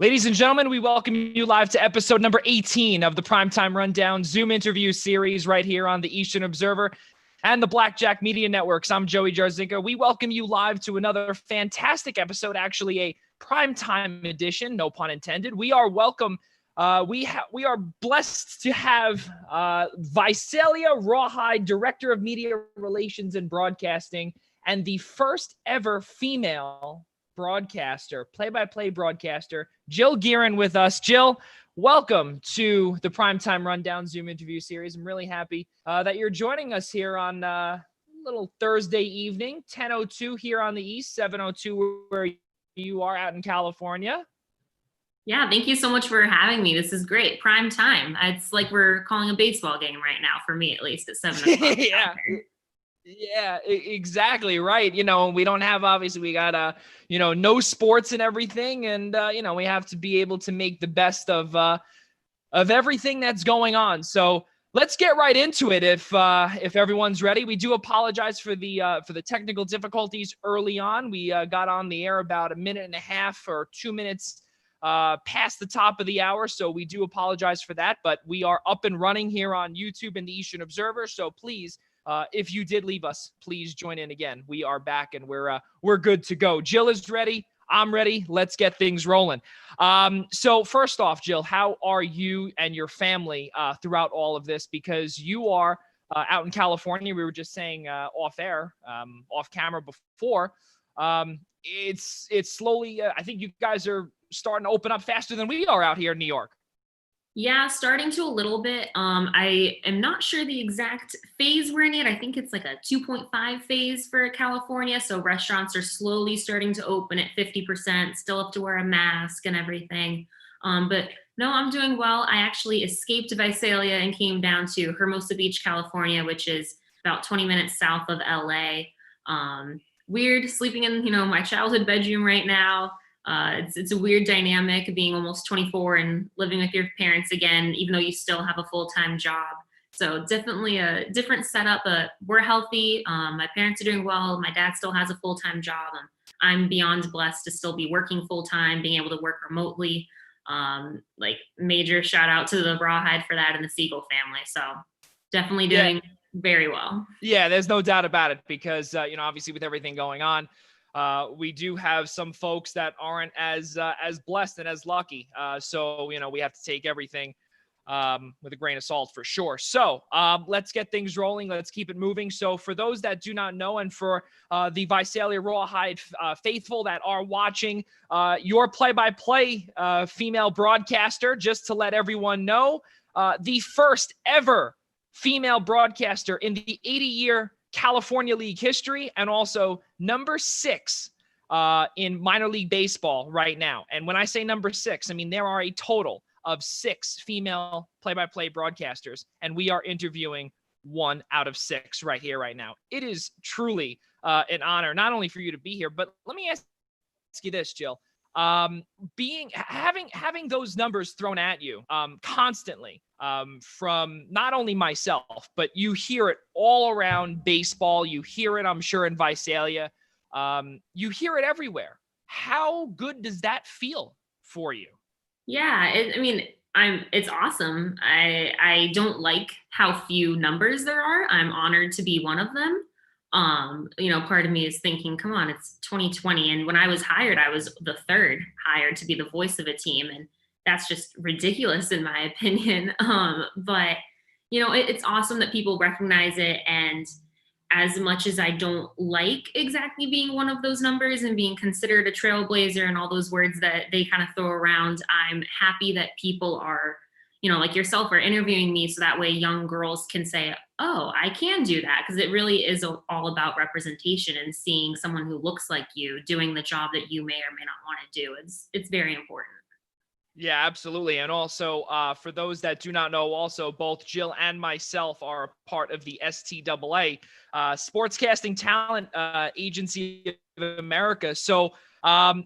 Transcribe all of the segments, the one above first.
Ladies and gentlemen, we welcome you live to episode number 18 of the Primetime Rundown Zoom interview series right here on the Eastern Observer and the Blackjack Media Networks. I'm Joey Jarzynka. We welcome you live to another fantastic episode, actually a primetime edition, no pun intended. We are blessed to have Visalia Rawhide, Director of Media Relations and Broadcasting, and the first ever female broadcaster, play-by-play broadcaster, Jill Gearin with us. Jill, welcome to the Primetime Rundown Zoom interview series. I'm really happy that you're joining us here on a little Thursday evening, 10:02 here on the East, 7:02 where you are out in California. Yeah, thank you so much for having me. This is great. Prime time. It's like we're calling a baseball game right now, for me at least, at 7 o'clock. Yeah, exactly right. You know, we don't have, obviously, we got, no sports and everything. And, we have to be able to make the best of everything that's going on. So let's get right into it. If everyone's ready, we do apologize for the technical difficulties early on. We got on the air about a minute and a half or 2 minutes past the top of the hour. So we do apologize for that, but we are up and running here on YouTube and the Eastern Observer. So please, if you did leave us, please join in again. We are back and we're good to go. Jill is ready. I'm ready. Let's get things rolling. So first off, Jill, how are you and your family throughout all of this? Because you are out in California. We were just saying off air, off camera before. It's slowly, I think you guys are starting to open up faster than we are out here in New York. Yeah, starting to a little bit. I am not sure the exact phase we're in yet. I think it's like a 2.5 phase for California. So restaurants are slowly starting to open at 50%, still have to wear a mask and everything. But no, I'm doing well. I actually escaped Visalia and came down to Hermosa Beach, California, which is about 20 minutes south of LA. Weird sleeping in, my childhood bedroom right now. It's a weird dynamic being almost 24 and living with your parents again, even though you still have a full-time job. So definitely a different setup, but we're healthy. My parents are doing well. My dad still has a full-time job. I'm beyond blessed to still be working full-time, being able to work remotely. Major shout out to the Rawhide for that and the Siegel family. So definitely doing very well. Yeah, there's no doubt about it because, obviously with everything going on, we do have some folks that aren't as blessed and as lucky. So, we have to take everything with a grain of salt for sure. So let's get things rolling. Let's keep it moving. So for those that do not know, and for the Visalia Rawhide faithful that are watching, your play-by-play female broadcaster, just to let everyone know, the first ever female broadcaster in the 80-year California League history, and also number 6 in minor league baseball right now. And when I say number 6, I mean there are a total of 6 female play-by-play broadcasters, and we are interviewing 1 out of 6 right here, right now. It is truly an honor, not only for you to be here, but let me ask you this, Jill. Having those numbers thrown at you constantly from not only myself, but you hear it all around baseball. You hear it, I'm sure, in Visalia. You hear it everywhere. How good does that feel for you? Yeah, it's awesome. I don't like how few numbers there are. I'm honored to be one of them. Part of me is thinking, come on, it's 2020. And when I was hired, I was the 3rd hired to be the voice of a team. And that's just ridiculous in my opinion. But it's awesome that people recognize it. And as much as I don't like exactly being one of those numbers and being considered a trailblazer and all those words that they kind of throw around, I'm happy that people are, like yourself, are interviewing me so that way young girls can say, oh, I can do that. Because it really is all about representation and seeing someone who looks like you doing the job that you may or may not want to do. It's very important. Yeah, absolutely. And also, for those that do not know, also both Jill and myself are part of the STAA, Sportscasting Talent Agency of America. So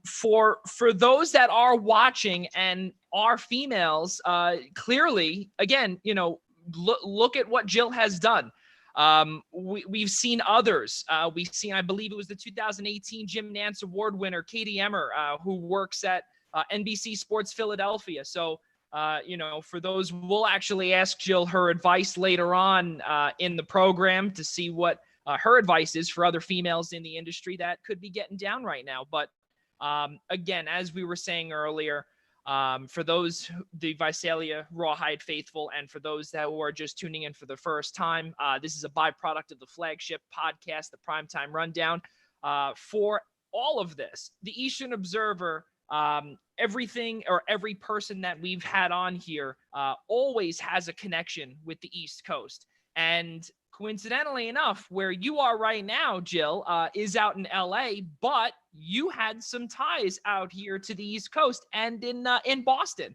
for those that are watching and are females, clearly, again, look at what Jill has done. We've seen others. We've seen, I believe it was the 2018 Jim Nantz Award winner, Katie Emmer, who works at NBC Sports Philadelphia. So, for those, we'll actually ask Jill her advice later on in the program to see what her advice is for other females in the industry that could be getting down right now. But again, as we were saying earlier, for those, the Visalia Rawhide faithful, and for those that were just tuning in for the first time, this is a byproduct of the flagship podcast, the Primetime Rundown. For all of this, the Eastern Observer, everything or every person that we've had on here always has a connection with the East Coast. And coincidentally enough, where you are right now, Jill, is out in LA, but you had some ties out here to the East Coast and in Boston.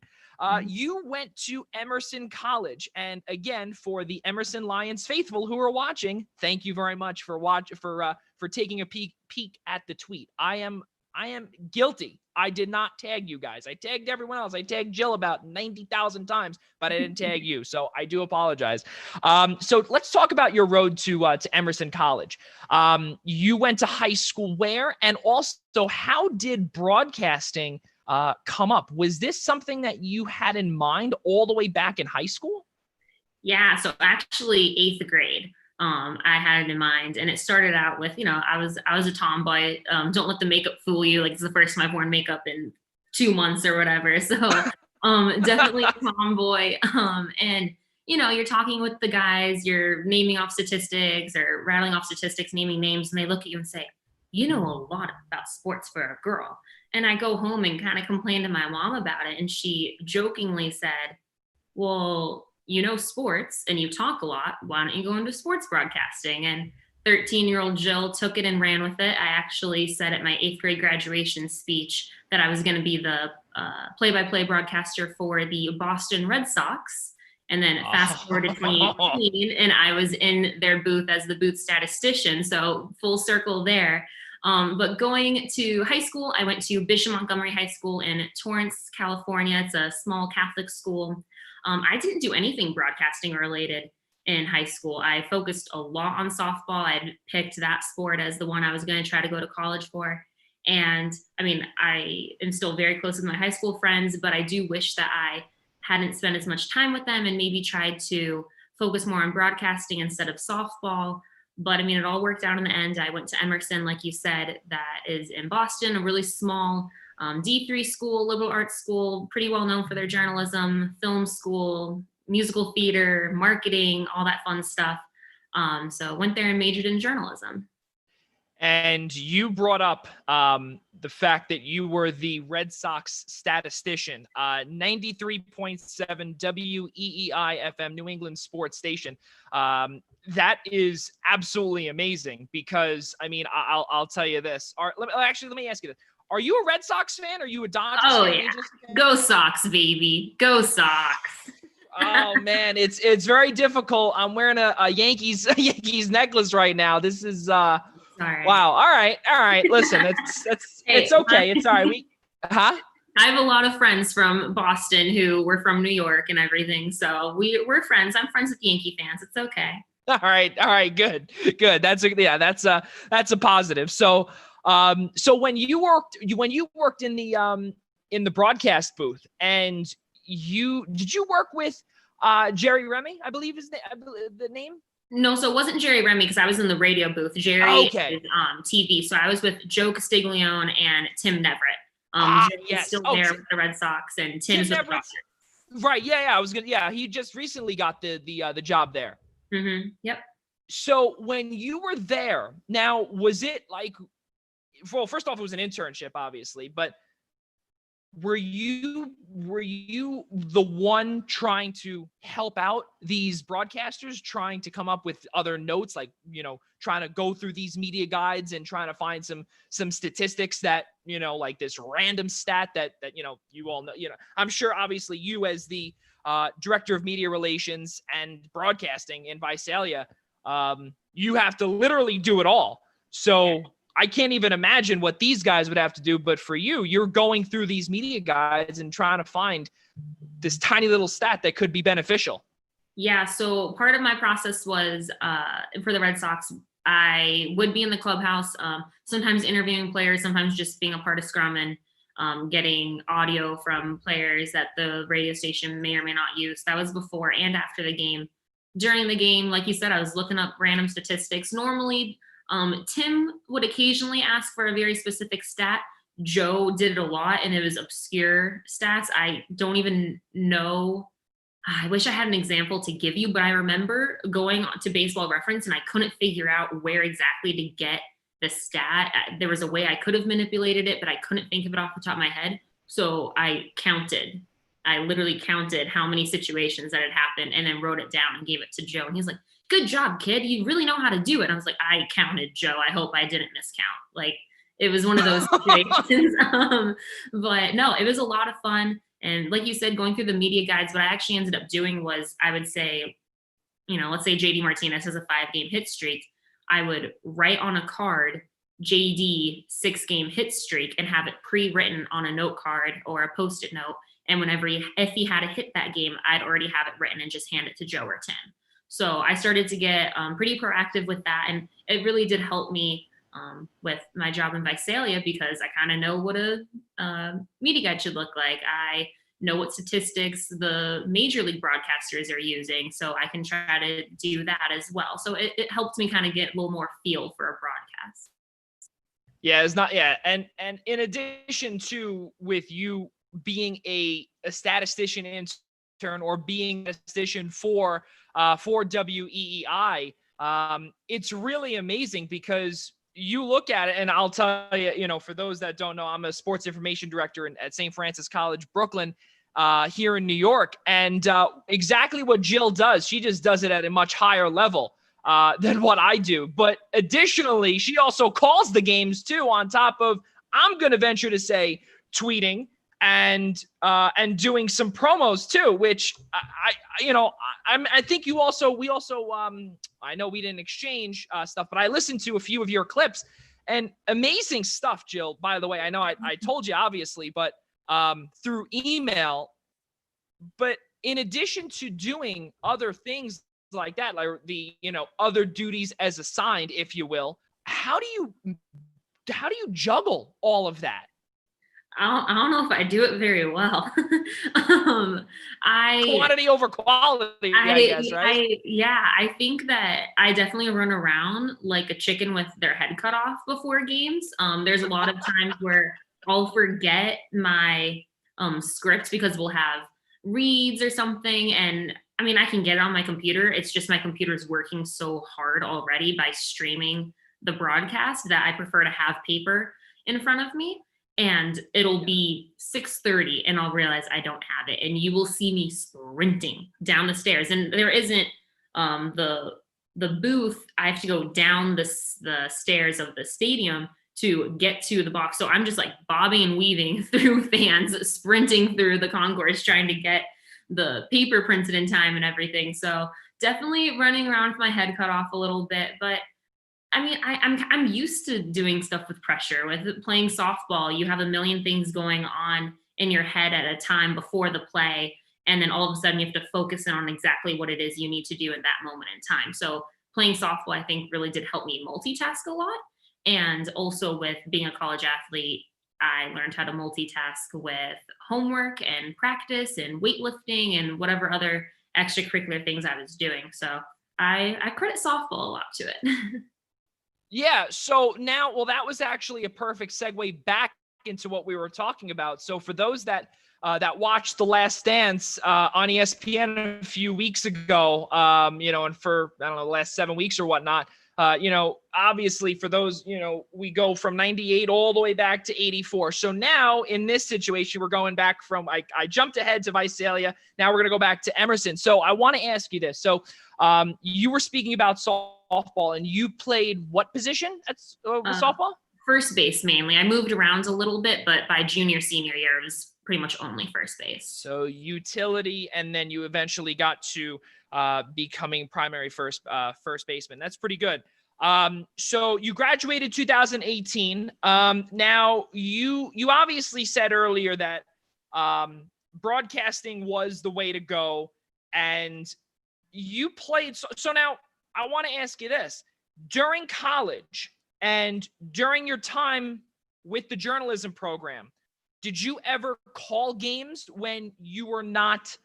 You went to Emerson College, and again, for the Emerson Lions faithful who are watching, thank you very much for taking a peek at the tweet. I am guilty. I did not tag you guys. I tagged everyone else. I tagged Jill about 90,000 times, but I didn't tag you. So I do apologize. So let's talk about your road to Emerson College. You went to high school where, and also how did broadcasting come up? Was this something that you had in mind all the way back in high school? Yeah. So actually 8th grade. I had it in mind, and it started out with, I was a tomboy. Don't let the makeup fool you. Like, it's the first time I've worn makeup in 2 months or whatever. So, definitely a tomboy. And, you're talking with the guys, you're naming off statistics or rattling off statistics, naming names, and they look at you and say, you know a lot about sports for a girl. And I go home and kind of complain to my mom about it. And she jokingly said, well, sports and you talk a lot. Why don't you go into sports broadcasting? And 13-year-old Jill took it and ran with it. I actually said at my 8th grade graduation speech that I was going to be the play-by-play broadcaster for the Boston Red Sox. And then fast forward to 2018, and I was in their booth as the booth statistician. So full circle there. But going to high school, I went to Bishop Montgomery High School in Torrance, California. It's a small Catholic school. I didn't do anything broadcasting related in high school. I focused a lot on softball. I had picked that sport as the one I was going to try to go to college for. And I am still very close with my high school friends, but I do wish that I hadn't spent as much time with them and maybe tried to focus more on broadcasting instead of softball. But it all worked out in the end. I went to Emerson, like you said, that is in Boston, a really small D3 school, liberal arts school, pretty well known for their journalism, film school, musical theater, marketing, all that fun stuff. So went there and majored in journalism. And you brought up the fact that you were the Red Sox statistician, 93.7 WEEI FM, New England sports station. That is absolutely amazing because, I'll tell you this. Let me ask you this. Are you a Red Sox fan? Are you a Dodgers fan? Oh, yeah. Go Sox, baby. Go Sox. Oh, man. It's very difficult. I'm wearing a Yankees necklace right now. This is Sorry. Wow. All right. Listen, it's okay. It's all right. I have a lot of friends from Boston who were from New York and everything. So we're friends. I'm friends with Yankee fans. It's okay. All right. Good. That's a positive. So when you worked in the broadcast booth, and did you work with Jerry Remy, I believe is the name? No, so it wasn't Jerry Remy because I was in the radio booth. Jerry is TV. So I was with Joe Castiglione and Tim Neverett. Jerry's still there with the Red Sox, and Tim's with the Dodgers. Right. Yeah. He just recently got the job there. Mm-hmm. Yep. So when you were there, now, was it like, well, first off, it was an internship, obviously, but were you the one trying to help out these broadcasters, trying to come up with other notes, like, trying to go through these media guides and trying to find some statistics that, like this random stat that you all know, I'm sure obviously you as the director of media relations and broadcasting in Visalia, you have to literally do it all. So I can't even imagine what these guys would have to do. But for you, you're going through these media guides and trying to find this tiny little stat that could be beneficial. Yeah. So part of my process was for the Red Sox, I would be in the clubhouse, sometimes interviewing players, sometimes just being a part of scrum and getting audio from players that the radio station may or may not use. That was before and after the game. During the game, like you said, I was looking up random statistics. Normally, Tim would occasionally ask for a very specific stat. Joe did it a lot, and it was obscure stats. I don't even know. I wish I had an example to give you, but I remember going to Baseball Reference and I couldn't figure out where exactly to get the stat. There was a way I could have manipulated it, but I couldn't think of it off the top of my head. So I counted. I literally counted how many situations that had happened and then wrote it down and gave it to Joe. And he's like, "Good job, kid. You really know how to do it." And I was like, "I counted, Joe. I hope I didn't miscount." Like, it was one of those situations. But no, it was a lot of fun. And like you said, going through the media guides, what I actually ended up doing was, I would say, let's say JD Martinez has a 5-game hit streak. I would write on a card JD 6-game hit streak and have it pre-written on a note card or a Post-it note. And whenever if he had a hit that game, I'd already have it written and just hand it to Joe or Tim. So I started to get pretty proactive with that. And it really did help me with my job in Visalia, because I kind of know what a media guide should look like. I know what statistics the major league broadcasters are using, so I can try to do that as well. So it helped me kind of get a little more feel for a broadcast. Yeah, it's not. Yeah, and in addition to with you being a statistician intern or being a statistician for WEEI, it's really amazing because you look at it, and I'll tell you, for those that don't know, I'm a sports information director at St. Francis College, Brooklyn, here in New York. And exactly what Jill does, she just does it at a much higher level than what I do. But additionally, she also calls the games too, on top of, I'm going to venture to say, tweeting and doing some promos too, which I think we also, I know we didn't exchange stuff, but I listened to a few of your clips, and amazing stuff, Jill, by the way. I know I told you, obviously, but through email. But in addition to doing other things like that, like the, other duties as assigned, if you will, how do you juggle all of that? I don't know if I do it very well. Quantity over quality, I guess, right? I think that I definitely run around like a chicken with their head cut off before games. There's a lot of times where I'll forget my script because we'll have reads or something. And I mean, I can get it on my computer. It's just my computer is working so hard already by streaming the broadcast that I prefer to have paper in front of me. And it'll be 6:30 and I'll realize I don't have it. And you will see me sprinting down the stairs. And there isn't the booth. I have to go down the stairs of the stadium to get to the box. So I'm just like bobbing and weaving through fans, sprinting through the concourse, trying to get the paper printed in time and everything. So definitely running around with my head cut off a little bit. But I mean, I'm used to doing stuff with pressure. With playing softball, you have a million things going on in your head at a time before the play, and then all of a sudden you have to focus in on exactly what it is you need to do in that moment in time. So playing softball, I think, really did help me multitask a lot. And also with being a college athlete, I learned how to multitask with homework and practice and weightlifting and whatever other extracurricular things I was doing. So I credit softball a lot to it. Yeah. So now, well, that was actually a perfect segue back into what we were talking about. So for those that watched The Last Dance on ESPN a few weeks ago, and for, I don't know, the last 7 weeks or whatnot, obviously for those, we go from 98 all the way back to 84. So now in this situation, we're going back from, I jumped ahead to Visalia. Now we're going to go back to Emerson. So I want to ask you this. So you were speaking about softball, and you played what position at softball? First base mainly. I moved around a little bit, but by junior, senior year, it was pretty much only first base. So utility, and then you eventually got to becoming primary first baseman. That's pretty good. So you graduated 2018. Now you obviously said earlier that broadcasting was the way to go, and you played. So now I want to ask you this: during college and during your time with the journalism program, did you ever call games when you were not,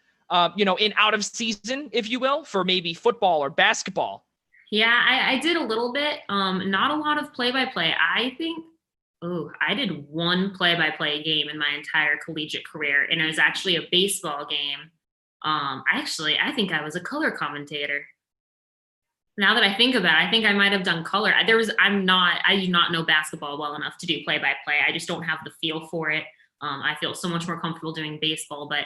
in out of season, if you will, for maybe football or basketball? Yeah, I did a little bit. Not a lot of play-by-play. I think, I did one play-by-play game in my entire collegiate career, and it was actually a baseball game. I think I was a color commentator. Now that I think about it, I think I might have done color. I do not know basketball well enough to do play-by-play. I just don't have the feel for it. I feel so much more comfortable doing baseball, but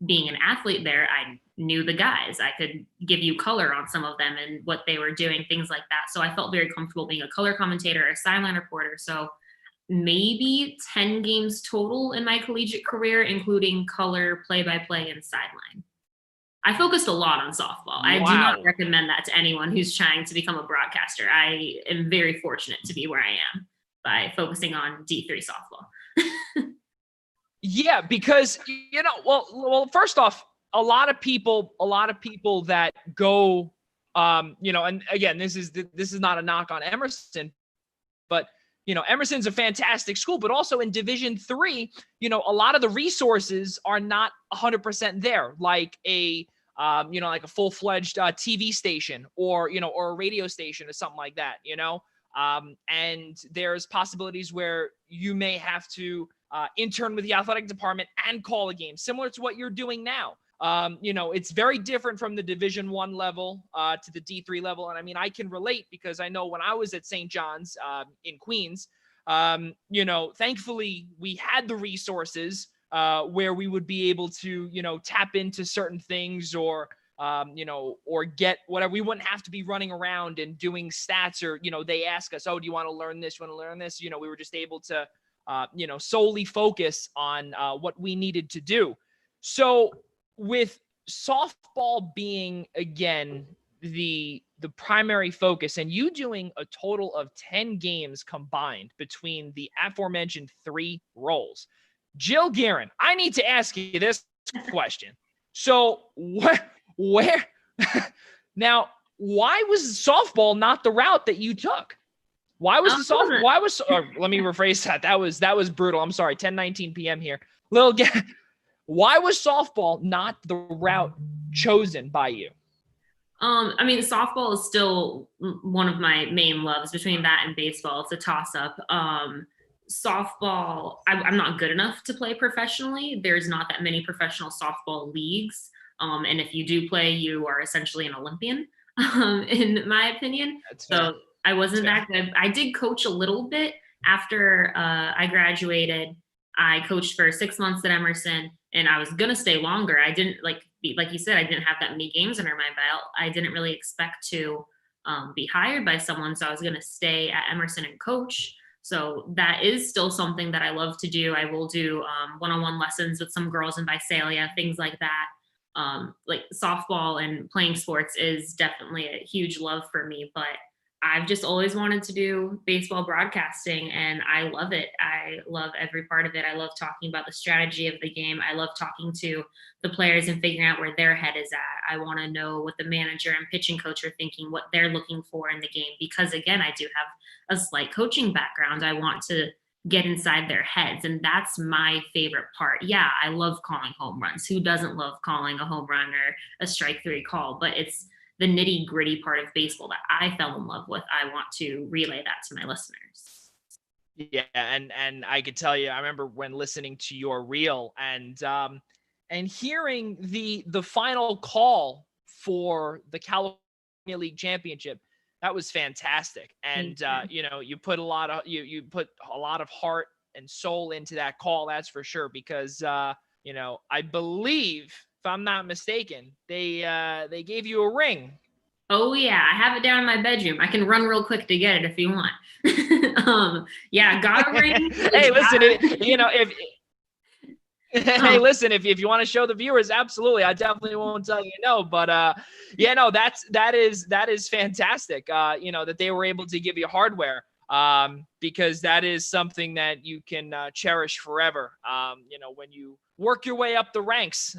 being an athlete there, I knew the guys. I could give you color on some of them and what they were doing, things like that. So I felt very comfortable being a color commentator, a sideline reporter. So maybe 10 games total in my collegiate career, including color, play-by-play, and sideline. I focused a lot on softball. I do not recommend that to anyone who's trying to become a broadcaster. I am very fortunate to be where I am by focusing on D3 softball. Yeah, because well, first off, a lot of people that go, and again, this is not a knock on Emerson, but Emerson's a fantastic school, but also in Division III, a lot of the resources are not 100% there, like a full-fledged TV station or a radio station or something like that, and there's possibilities where you may have to intern with the athletic department and call a game, similar to what you're doing now. It's very different from the Division I level to the D3 level. And I mean, I can relate because I know when I was at St. John's in Queens, thankfully we had the resources where we would be able to, tap into certain things or get whatever. We wouldn't have to be running around and doing stats or, they ask us, oh, do you want to learn this? You want to learn this? We were just able to, solely focus on what we needed to do. So with softball being, again, the primary focus and you doing a total of 10 games combined between the aforementioned 3 roles, Jill Gearin, I need to ask you this question. So where now, why was softball not the route that you took? Why was let me rephrase that. That was brutal. I'm sorry. 10:19 p.m. here. Why was softball not the route chosen by you? Softball is still one of my main loves. Between that and baseball, it's a toss-up. Softball, I'm not good enough to play professionally. There's not that many professional softball leagues. And if you do play, you are essentially an Olympian, in my opinion. So I wasn't that good. I did coach a little bit after I graduated. I coached for 6 months at Emerson, and I was going to stay longer. I didn't, like you said, I didn't have that many games under my belt. I didn't really expect to be hired by someone, so I was going to stay at Emerson and coach. So that is still something that I love to do. I will do one-on-one lessons with some girls in Visalia, things like that. Like softball and playing sports is definitely a huge love for me, but I've just always wanted to do baseball broadcasting, and I love it. I love every part of it. I love talking about the strategy of the game. I love talking to the players and figuring out where their head is at. I want to know what the manager and pitching coach are thinking, what they're looking for in the game, because again, I do have a slight coaching background. I want to get inside their heads, and that's my favorite part. Yeah, I love calling home runs. Who doesn't love calling a home run or a strike 3 call? But it's the nitty gritty part of baseball that I fell in love with. I want to relay that to my listeners. Yeah. And I could tell you, I remember when listening to your reel and hearing the final call for the California League Championship. That was fantastic. And, you put a lot of heart and soul into that call. That's for sure. Because, I believe, if I'm not mistaken, they gave you a ring. Oh yeah, I have it down in my bedroom. I can run real quick to get it if you want. Got a ring. Hey, listen, hey, listen, if you want to show the viewers, absolutely, I definitely won't tell you no. But that is fantastic. That they were able to give you hardware. Because that is something that you can cherish forever. When you work your way up the ranks,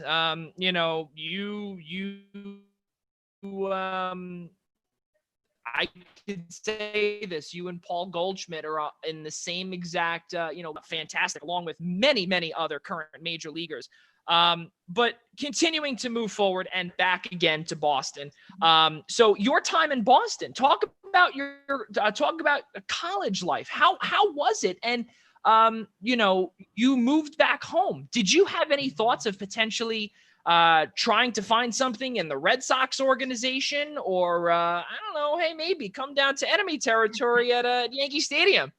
I could say this, you and Paul Goldschmidt are in the same exact, fantastic, along with many, many other current major leaguers. But continuing to move forward and back again to Boston. So your time in Boston, talk about college life. How was it? And, you moved back home. Did you have any thoughts of potentially trying to find something in the Red Sox organization, or I don't know, hey, maybe come down to enemy territory at Yankee Stadium?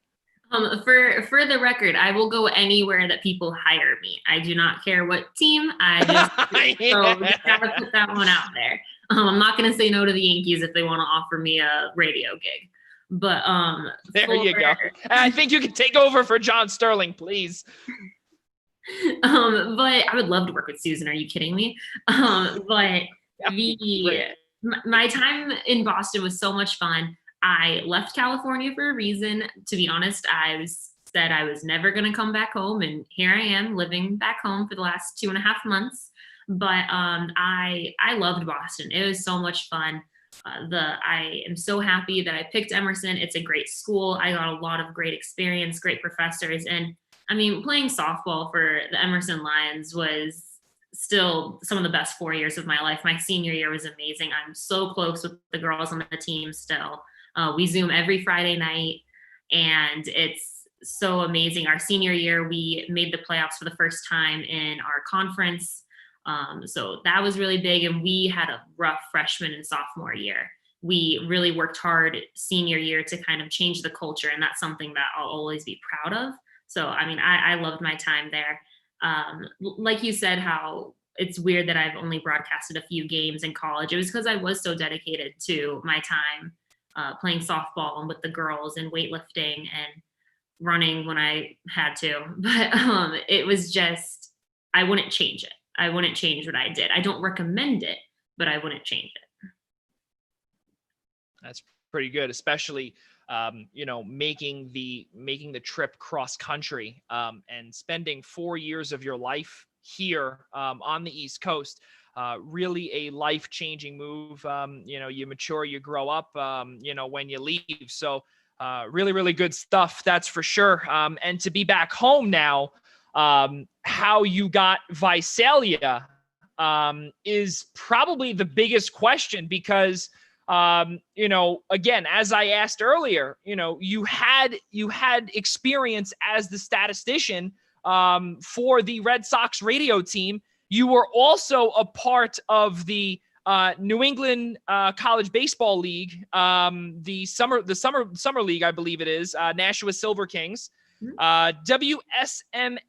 For the record, I will go anywhere that people hire me. I do not care what team. So just gotta put that one out there. I'm not gonna say no to the Yankees if they want to offer me a radio gig. But there you go. I think you can take over for John Sterling, please. But I would love to work with Susan. Are you kidding me? But my time in Boston was so much fun. I left California for a reason. To be honest, said I was never going to come back home, and here I am living back home for the last 2.5 months. But I loved Boston. It was so much fun. I am so happy that I picked Emerson. It's a great school. I got a lot of great experience, great professors, and I mean, playing softball for the Emerson Lions was still some of the best 4 years of my life. My senior year was amazing. I'm so close with the girls on the team still. We Zoom every Friday night, and it's so amazing. Our senior year, we made the playoffs for the first time in our conference. So that was really big, and we had a rough freshman and sophomore year. We really worked hard senior year to kind of change the culture, and that's something that I'll always be proud of. So, I mean, I loved my time there. Like you said, how it's weird that I've only broadcasted a few games in college. It was because I was so dedicated to my time playing softball and with the girls and weightlifting and running when I had to. But it was just, I wouldn't change it. I wouldn't change what I did. I don't recommend it, but I wouldn't change it. That's pretty good, especially making the trip cross country and spending 4 years of your life here on the East Coast. Really a life-changing move. You mature, you grow up, when you leave. So really, really good stuff. That's for sure. And to be back home now, how you got Visalia is probably the biggest question, because again, as I asked earlier, you had experience as the statistician for the Red Sox radio team. You were also a part of the New England College Baseball League, the summer league, I believe it is, Nashua Silver Kings, WSMN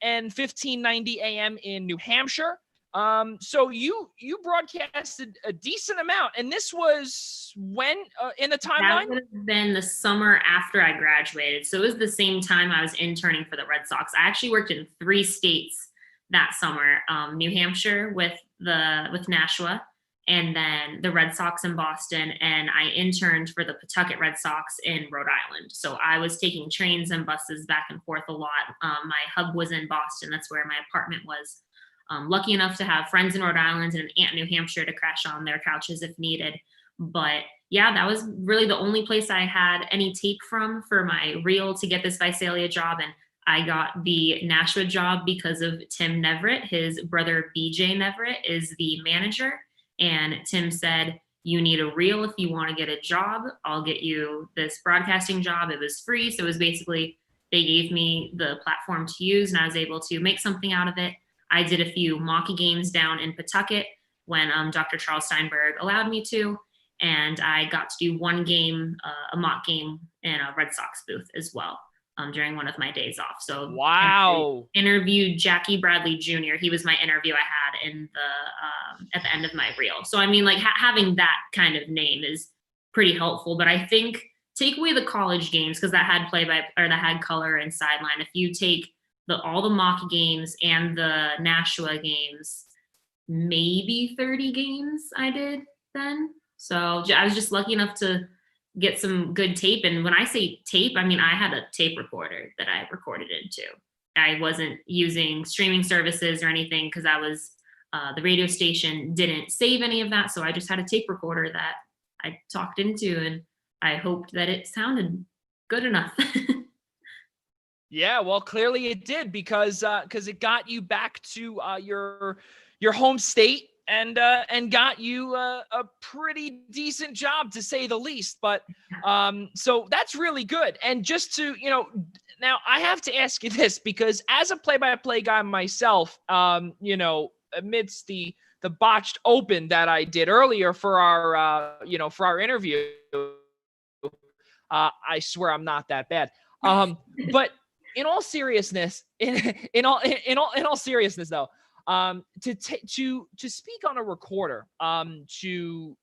1590 AM in New Hampshire. So you broadcasted a decent amount, and this was when in the timeline? That would have been the summer after I graduated. So it was the same time I was interning for the Red Sox. I actually worked in 3 states that summer: New Hampshire with Nashua, and then the Red Sox in Boston. And I interned for the Pawtucket Red Sox in Rhode Island. So I was taking trains and buses back and forth a lot. My hub was in Boston. That's where my apartment was. Lucky enough to have friends in Rhode Island and an aunt in New Hampshire to crash on their couches if needed. But yeah, that was really the only place I had any tape from for my reel to get this Visalia job. And I got the Nashua job because of Tim Neverett. His brother, BJ Neverett, is the manager. And Tim said, "You need a reel if you want to get a job. I'll get you this broadcasting job." It was free. So it was basically, they gave me the platform to use, and I was able to make something out of it. I did a few mock games down in Pawtucket when Dr. Charles Steinberg allowed me to. And I got to do one game, a mock game in a Red Sox booth as well during one of my days off. So wow! I interviewed Jackie Bradley Jr. He was my interview I had in at the end of my reel. So I mean, like having that kind of name is pretty helpful. But I think take away the college games, because that had that had color and sideline. If you take all the mock games and the Nashua games, maybe 30 games I did then. So I was just lucky enough to get some good tape. And when I say tape, I mean, I had a tape recorder that I recorded into. I wasn't using streaming services or anything, because I was, the radio station didn't save any of that. So I just had a tape recorder that I talked into, and I hoped that it sounded good enough. Yeah, well, clearly it did because it got you back to your home state and got you a pretty decent job to say the least. But so that's really good. And just to now I have to ask you this because as a play-by-play guy myself, amidst the botched open that I did earlier for our interview, I swear I'm not that bad. But in all seriousness, in all seriousness though, to speak on a recorder, to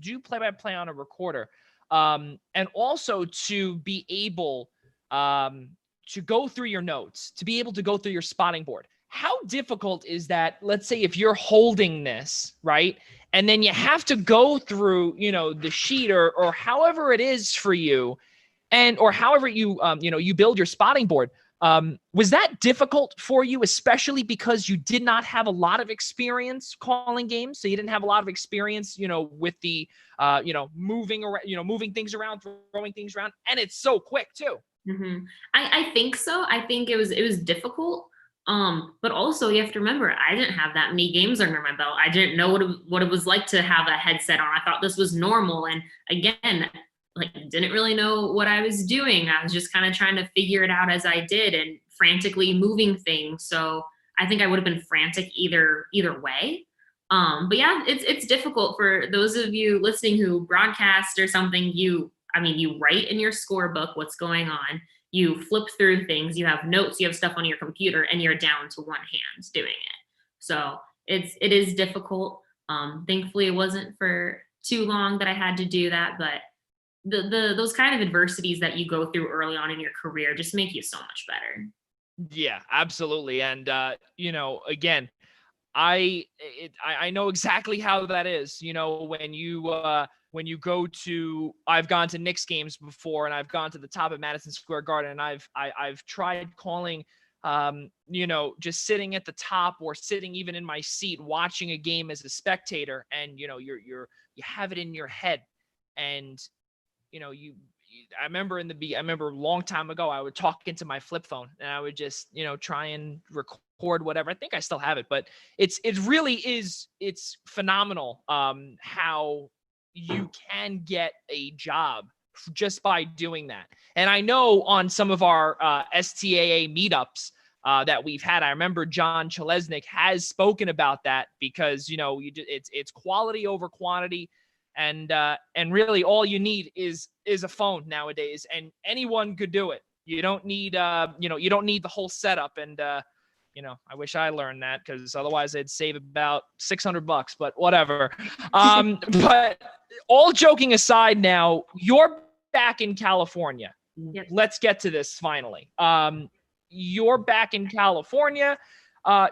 do play-by-play on a recorder, and also to be able to go through your notes, to be able to go through your spotting board. How difficult is that? Let's say if you're holding this, right? And then you have to go through, the sheet or however it is for you, or however you build your spotting board. Was that difficult for you, especially because you did not have a lot of experience calling games? So you didn't have a lot of experience, with the, moving around, moving things around, throwing things around, and it's so quick too. Mm-hmm. I think so. I think it was difficult. But also you have to remember, I didn't have that many games under my belt. I didn't know what it was like to have a headset on. I thought this was normal. And again, like, didn't really know what I was doing. I was just kind of trying to figure it out as I did and frantically moving things. So I think I would have been frantic either way. But yeah, it's difficult for those of you listening who broadcast or something. You write in your scorebook what's going on. You flip through things, you have notes, you have stuff on your computer, and you're down to one hand doing it. So it is difficult. Thankfully it wasn't for too long that I had to do that, but those kind of adversities that you go through early on in your career just make you so much better. Yeah, absolutely. And again, I know exactly how that is. When you go to, I've gone to Knicks games before, and I've gone to the top of Madison Square Garden, and I've tried calling, just sitting at the top or sitting even in my seat watching a game as a spectator, and you have it in your head, and I remember a long time ago, I would talk into my flip phone and I would just, try and record whatever. I think I still have it, but it's phenomenal how you can get a job just by doing that. And I know on some of our STAA meetups that we've had, I remember John Chalesnik has spoken about that because, it's quality over quantity. And really all you need is a phone nowadays, and anyone could do it. You don't need, you don't need the whole setup. And, I wish I learned that, because otherwise I'd save about $600, but whatever. But all joking aside now, you're back in California. Yep. Let's get to this finally. You're back in California.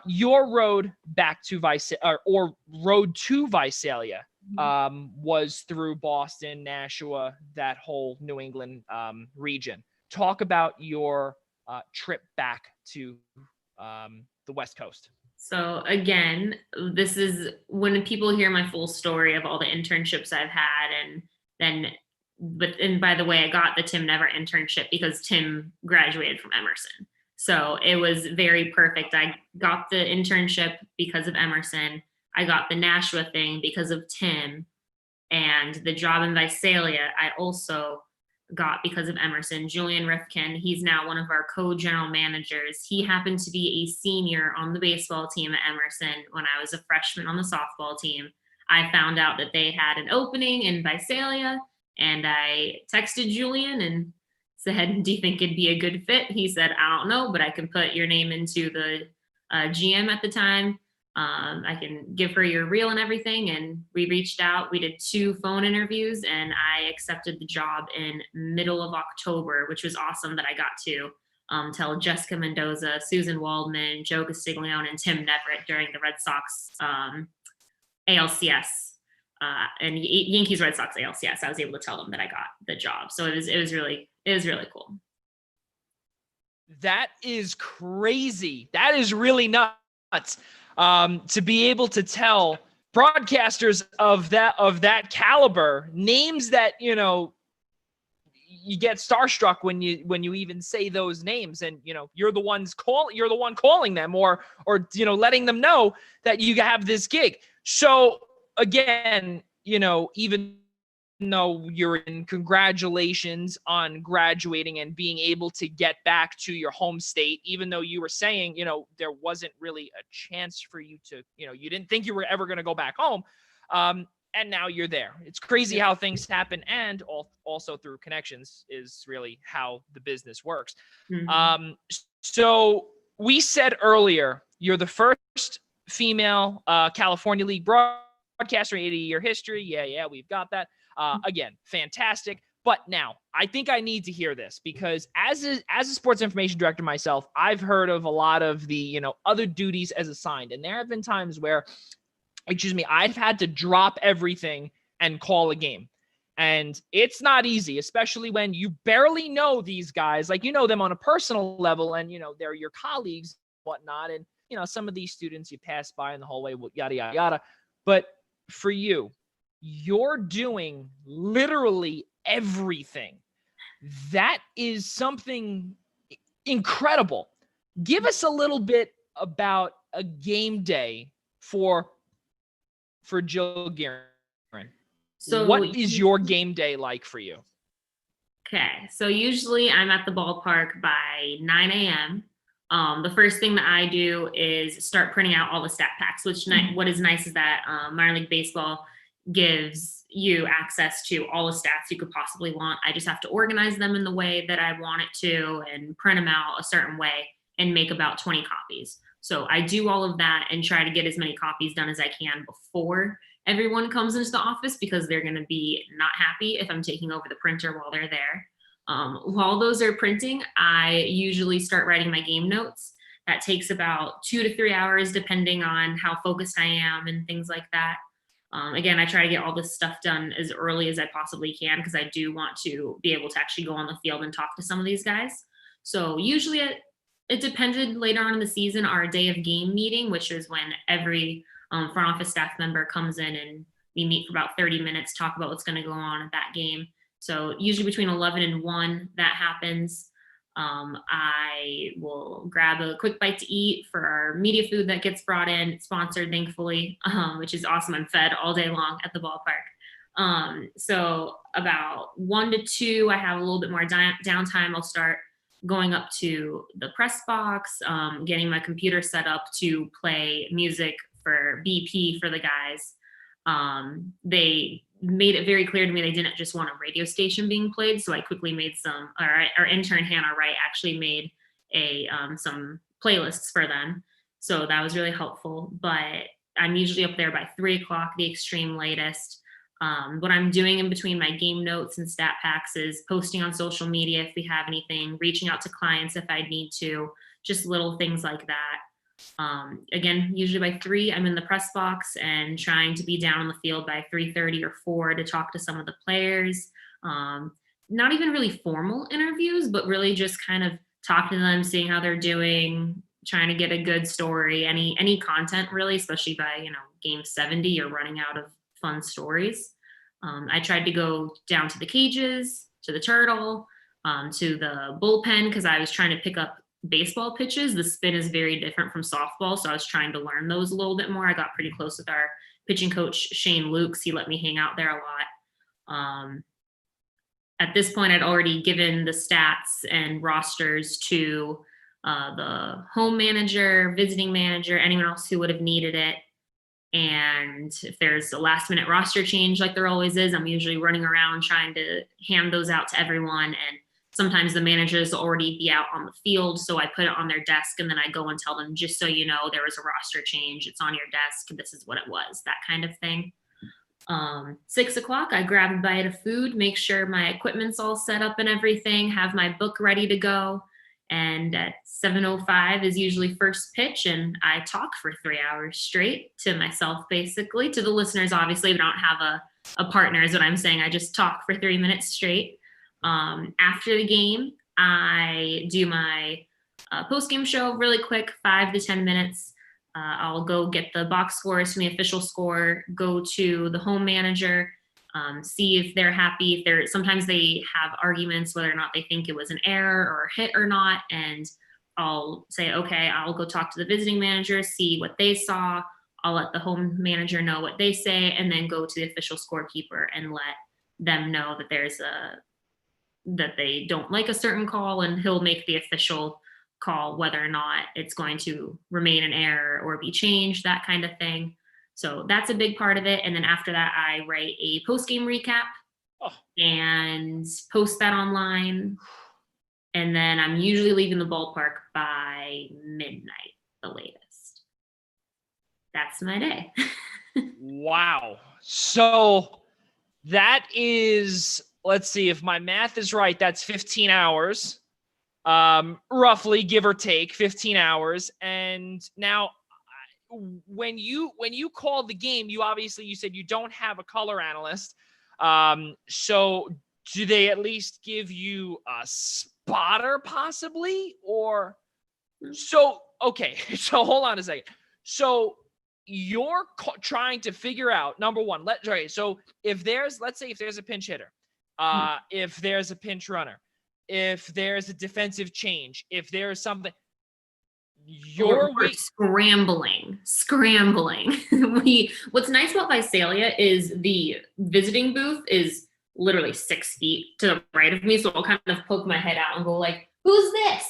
Your road back to or road to Visalia was through Boston, Nashua, that whole New England region. Talk about your trip back to the West Coast. So again, this is when people hear my full story of all the internships I've had, and by the way, I got the Tim Never internship because Tim graduated from Emerson. So it was very perfect. I got the internship because of Emerson. I got the Nashua thing because of Tim, and the job in Visalia I also got because of Emerson. Julian Rifkin, he's now one of our co-general managers. He happened to be a senior on the baseball team at Emerson when I was a freshman on the softball team. I found out that they had an opening in Visalia, and I texted Julian and said, do you think it'd be a good fit? He said, I don't know, but I can put your name into the GM at the time. I can give her your reel and everything. And we reached out. We did 2 phone interviews, and I accepted the job in middle of October, which was awesome that I got to tell Jessica Mendoza, Susan Waldman, Joe Castiglione, and Tim Neverett during the Red Sox ALCS and Yankees Red Sox ALCS. I was able to tell them that I got the job. So it was really cool. That is crazy. That is really nuts. To be able to tell broadcasters of that caliber, names that, you get starstruck when you even say those names, and you're the one calling them, or letting them know that you have this gig. So again, even though you're in, congratulations on graduating and being able to get back to your home state, even though you were saying, there wasn't really a chance for you to, you didn't think you were ever going to go back home. And now you're there. It's crazy how things happen. And also through connections is really how the business works. Mm-hmm. So we said earlier, you're the first female California League broadcaster in 80-year history. Yeah, we've got that. Again, fantastic. But now I think I need to hear this, because as a sports information director myself, I've heard of a lot of the, other duties as assigned. And there have been times where, I've had to drop everything and call a game. And it's not easy, especially when you barely know these guys, like, them on a personal level, and, they're your colleagues, and whatnot. And, some of these students you pass by in the hallway, yada, yada, yada. But for you, you're doing literally everything. That is something incredible. Give us a little bit about a game day for Jill Gearin. So what is your game day like for you? Okay. So usually I'm at the ballpark by 9 a.m. The first thing that I do is start printing out all the stat packs, which what is nice is that minor league baseball gives you access to all the stats you could possibly want. I just have to organize them in the way that I want it to and print them out a certain way and make about 20 copies. So I do all of that and try to get as many copies done as I can before everyone comes into the office, because they're going to be not happy if I'm taking over the printer while they're there. While those are printing, I usually start writing my game notes. That takes about 2 to 3 hours, depending on how focused I am and things like that. Again, I try to get all this stuff done as early as I possibly can, because I do want to be able to actually go on the field and talk to some of these guys. So usually it depended later on in the season, our day of game meeting, which is when every front office staff member comes in and we meet for about 30 minutes, talk about what's going to go on at that game. So usually between 11 and 1, that happens. I will grab a quick bite to eat for our media food that gets brought in. It's sponsored, thankfully, which is awesome. I'm fed all day long at the ballpark. So about 1 to 2, I have a little bit more downtime. I'll start going up to the press box, getting my computer set up to play music for BP for the guys. They made it very clear to me they didn't just want a radio station being played, so I quickly made our intern Hannah Wright actually made some playlists for them, so that was really helpful. But I'm usually up there by 3 o'clock, the extreme latest. What I'm doing in between my game notes and stat packs is posting on social media if we have anything, reaching out to clients if I need to, just little things like that. Again, usually by 3, I'm in the press box and trying to be down on the field by 3:30 or 4 to talk to some of the players. Not even really formal interviews, but really just kind of talking to them, seeing how they're doing, trying to get a good story, any content really, especially by, game 70, you're running out of fun stories. I tried to go down to the cages, to the turtle, to the bullpen, because I was trying to pick up baseball pitches. The spin is very different from softball, so I was trying to learn those a little bit more. I got pretty close with our pitching coach, Shane Lukes. He let me hang out there a lot. At this point, I'd already given the stats and rosters to the home manager, visiting manager, anyone else who would have needed it. And if there's a last minute roster change, like there always is, I'm usually running around trying to hand those out to everyone. And sometimes the managers will already be out on the field, so I put it on their desk, and then I go and tell them, just so you know, there was a roster change. It's on your desk. This is what it was, that kind of thing. 6 o'clock, I grab a bite of food, make sure my equipment's all set up and everything, have my book ready to go. And at 7:05 is usually first pitch, and I talk for 3 hours straight to myself, basically. To the listeners, obviously, we don't have a partner is what I'm saying. I just talk for 3 minutes straight. After the game, I do my post-game show really quick, 5 to 10 minutes. I'll go get the box scores from the official score, go to the home manager, see if they're happy. Sometimes they have arguments whether or not they think it was an error or a hit or not. And I'll say, okay, I'll go talk to the visiting manager, see what they saw. I'll let the home manager know what they say, and then go to the official scorekeeper and let them know that that they don't like a certain call, and he'll make the official call whether or not it's going to remain an error or be changed, that kind of thing. So that's a big part of it. And then after that, I write a post-game recap and post that online. And then I'm usually leaving the ballpark by midnight, the latest. That's my day. Wow. So that is, let's see, if my math is right, that's 15 hours, roughly, give or take 15 hours. And now when you called the game, you said you don't have a color analyst. So do they at least give you a spotter possibly? Or so, okay. So hold on a second. So you're trying to figure out, number one, so let's say if there's a pinch hitter, if there's a pinch runner, if there's a defensive change, if there's something, we're scrambling. What's nice about Visalia is the visiting booth is literally 6 feet to the right of me. So I'll kind of poke my head out and go like, who's this?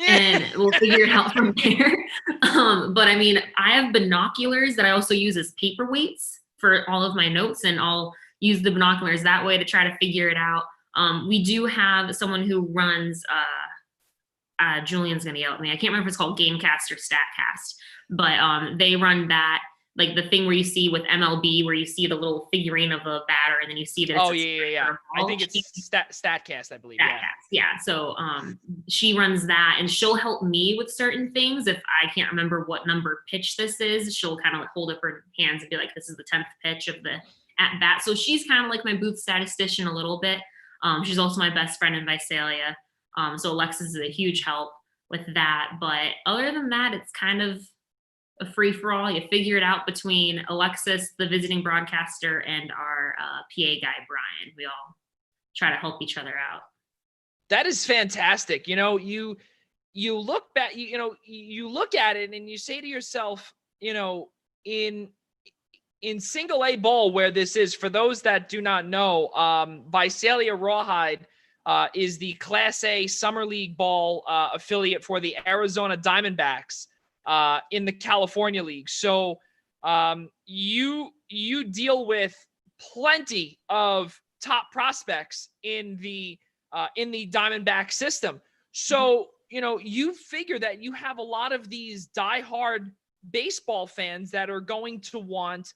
And we'll figure it out from there. But I mean, I have binoculars that I also use as paperweights for all of my notes, and I'll use the binoculars that way to try to figure it out. We do have someone who runs, Julian's gonna yell at me. I can't remember if it's called Gamecast or Statcast, but they run that, like the thing where you see with MLB, where you see the little figurine of a batter, and then you see that it's I think it's Statcast, I believe. Statcast, yeah. So she runs that, and she'll help me with certain things. If I can't remember what number pitch this is, she'll kind of like hold up her hands and be like, this is the 10th pitch of the at bat. So she's kind of like my booth statistician a little bit. She's also my best friend in Visalia. So Alexis is a huge help with that. But other than that, it's kind of a free-for-all. You figure it out between Alexis, the visiting broadcaster, and our PA guy, Brian. We all try to help each other out. That is fantastic. You know, you look back, you look at it and you say to yourself, you know, in single A ball, where this is, for those that do not know, Visalia Rawhide is the Class A Summer League ball affiliate for the Arizona Diamondbacks in the California League. So you deal with plenty of top prospects in the Diamondback system. So, you know, you figure that you have a lot of these diehard baseball fans that are going to want,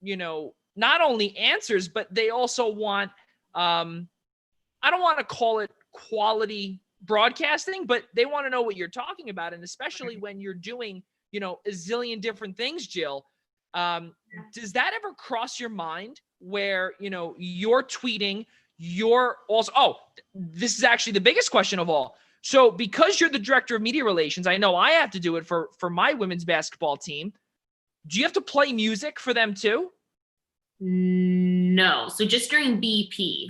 you know, not only answers, but they also want, I don't want to call it quality broadcasting, but they want to know what you're talking about. And especially when you're doing, you know, a zillion different things, Jill, does that ever cross your mind where, you know, you're tweeting, you're also, this is actually the biggest question of all. So because you're the director of media relations, I know I have to do it for my women's basketball team. Do you have to play music for them too? No. So just during BP,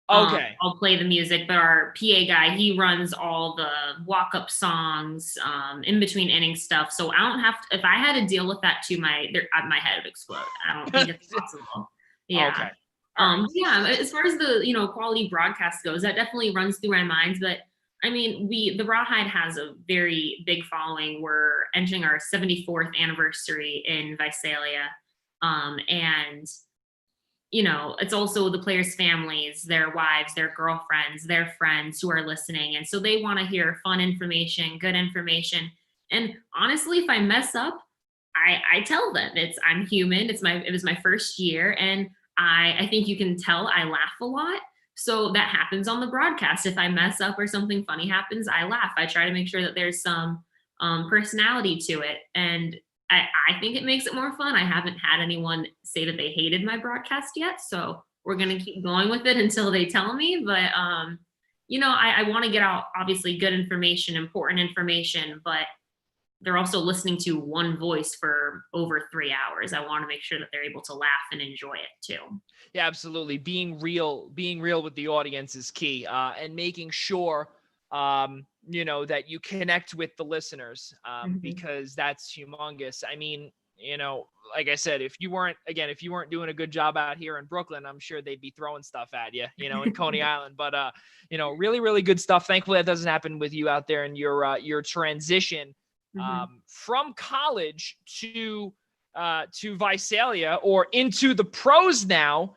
okay, I'll play the music, but our PA guy, he runs all the walk-up songs, in between inning stuff. So I don't have to, if I had to deal with that too, my head would explode. I don't think it's possible. Yeah. Okay. Yeah, as far as the, you know, quality broadcast goes, that definitely runs through my mind. But I mean, the Rawhide has a very big following. We're entering our 74th anniversary in Visalia. And, you know, it's also the players' families, their wives, their girlfriends, their friends who are listening. And so they want to hear fun information, good information. And honestly, if I mess up, I tell them. I'm human. It was my first year. And I think you can tell I laugh a lot. So that happens on the broadcast. If I mess up or something funny happens, I laugh. I try to make sure that there's some personality to it. And I think it makes it more fun. I haven't had anyone say that they hated my broadcast yet. So we're going to keep going with it until they tell me. But, you know, I want to get out, obviously, good information, important information. But they're also listening to one voice for over 3 hours. I want to make sure that they're able to laugh and enjoy it too. Yeah, absolutely. Being real with the audience is key, and making sure, that you connect with the listeners, because that's humongous. I mean, like I said, if you weren't doing a good job out here in Brooklyn, I'm sure they'd be throwing stuff at you, in Coney Island. But, really, really good stuff. Thankfully, that doesn't happen with you out there in your transition from college to Visalia or into the pros now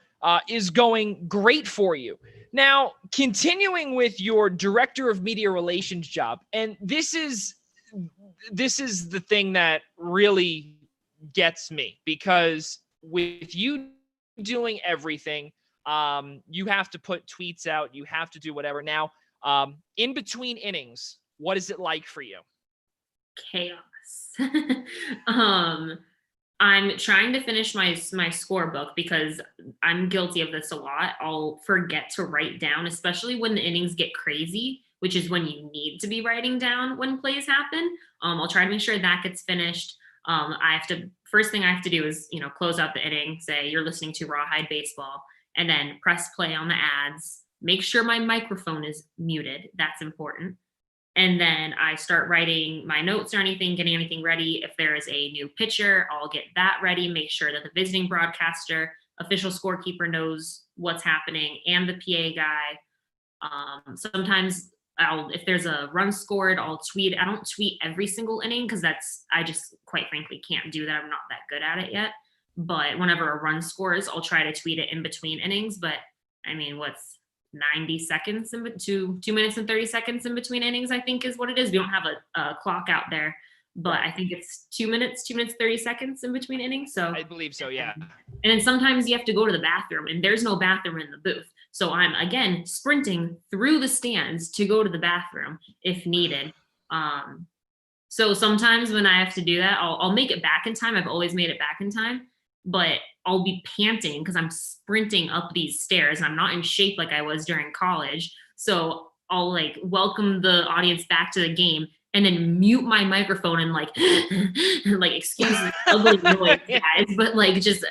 is going great for you. Now, continuing with your director of media relations job, and this is the thing that really gets me, because with you doing everything, you have to put tweets out, you have to do whatever. Now, in between innings, what is it like for you? Chaos. I'm trying to finish my scorebook because I'm guilty of this a lot. I'll forget to write down, especially when the innings get crazy, which is when you need to be writing down when plays happen. I'll try to make sure that gets finished. First thing I have to do is, close out the inning, say you're listening to Rawhide Baseball, and then press play on the ads. Make sure my microphone is muted. That's important. And then I start writing my notes or anything, getting anything ready. If there is a new pitcher, I'll get that ready, make sure that the visiting broadcaster, official scorekeeper knows what's happening, and the PA guy. Sometimes if there's a run scored, I'll tweet. I don't tweet every single inning because I just quite frankly can't do that. I'm not that good at it yet. But whenever a run scores, I'll try to tweet it in between innings. But I mean, what's 90 seconds 2 minutes and 30 seconds in between innings, I think is what it is. We don't have a clock out there, but I think it's 2 minutes 30 seconds in between innings. So I believe so, yeah. And then sometimes you have to go to the bathroom and there's no bathroom in the booth. So I'm again sprinting through the stands to go to the bathroom if needed. So sometimes when I have to do that, I'll make it back in time. I've always made it back in time, but I'll be panting because I'm sprinting up these stairs and I'm not in shape like I was during college. So I'll welcome the audience back to the game and then mute my microphone and excuse the ugly noise, guys, but just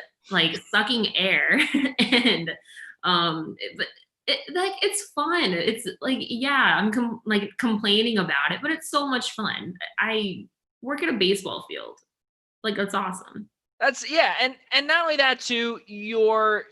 sucking air. And it's fun. It's I'm complaining about it, but it's so much fun. I work at a baseball field. That's awesome. That's and not only that too, you're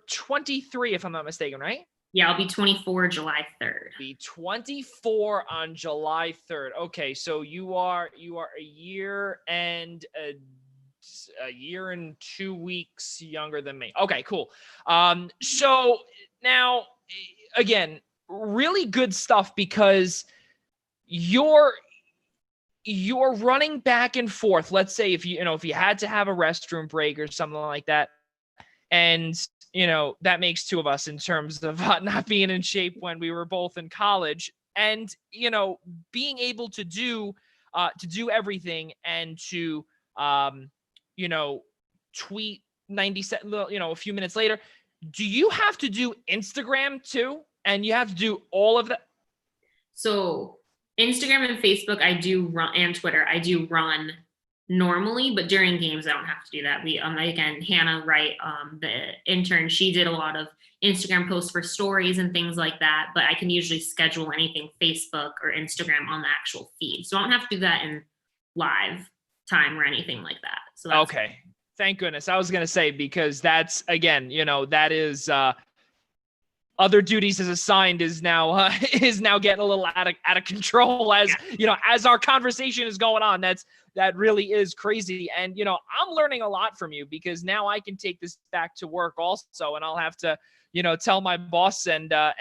23 if I'm not mistaken, right? Yeah, I'll be 24 July 3rd. Be 24 on July 3rd. Okay, so you are a year and a year and 2 weeks younger than me. Okay, cool. So now again, really good stuff because you're running back and forth. Let's say if you had to have a restroom break or something like that, and that makes two of us in terms of not being in shape when we were both in college, and being able to do everything and to tweet 90 seconds, a few minutes later. Do you have to do Instagram too? And you have to do all of that? So Instagram and Facebook, I do run, and Twitter, I do run normally, but during games, I don't have to do that. We, again, Hannah Wright, the intern, she did a lot of Instagram posts for stories and things like that, but I can usually schedule anything Facebook or Instagram on the actual feed. So I don't have to do that in live time or anything like that. So that's okay. Thank goodness. I was going to say, because that's, again, that is, other duties as assigned is now getting a little out of control as as our conversation is going on. That really is crazy. And I'm learning a lot from you, because now I can take this back to work also, and I'll have to tell my boss and a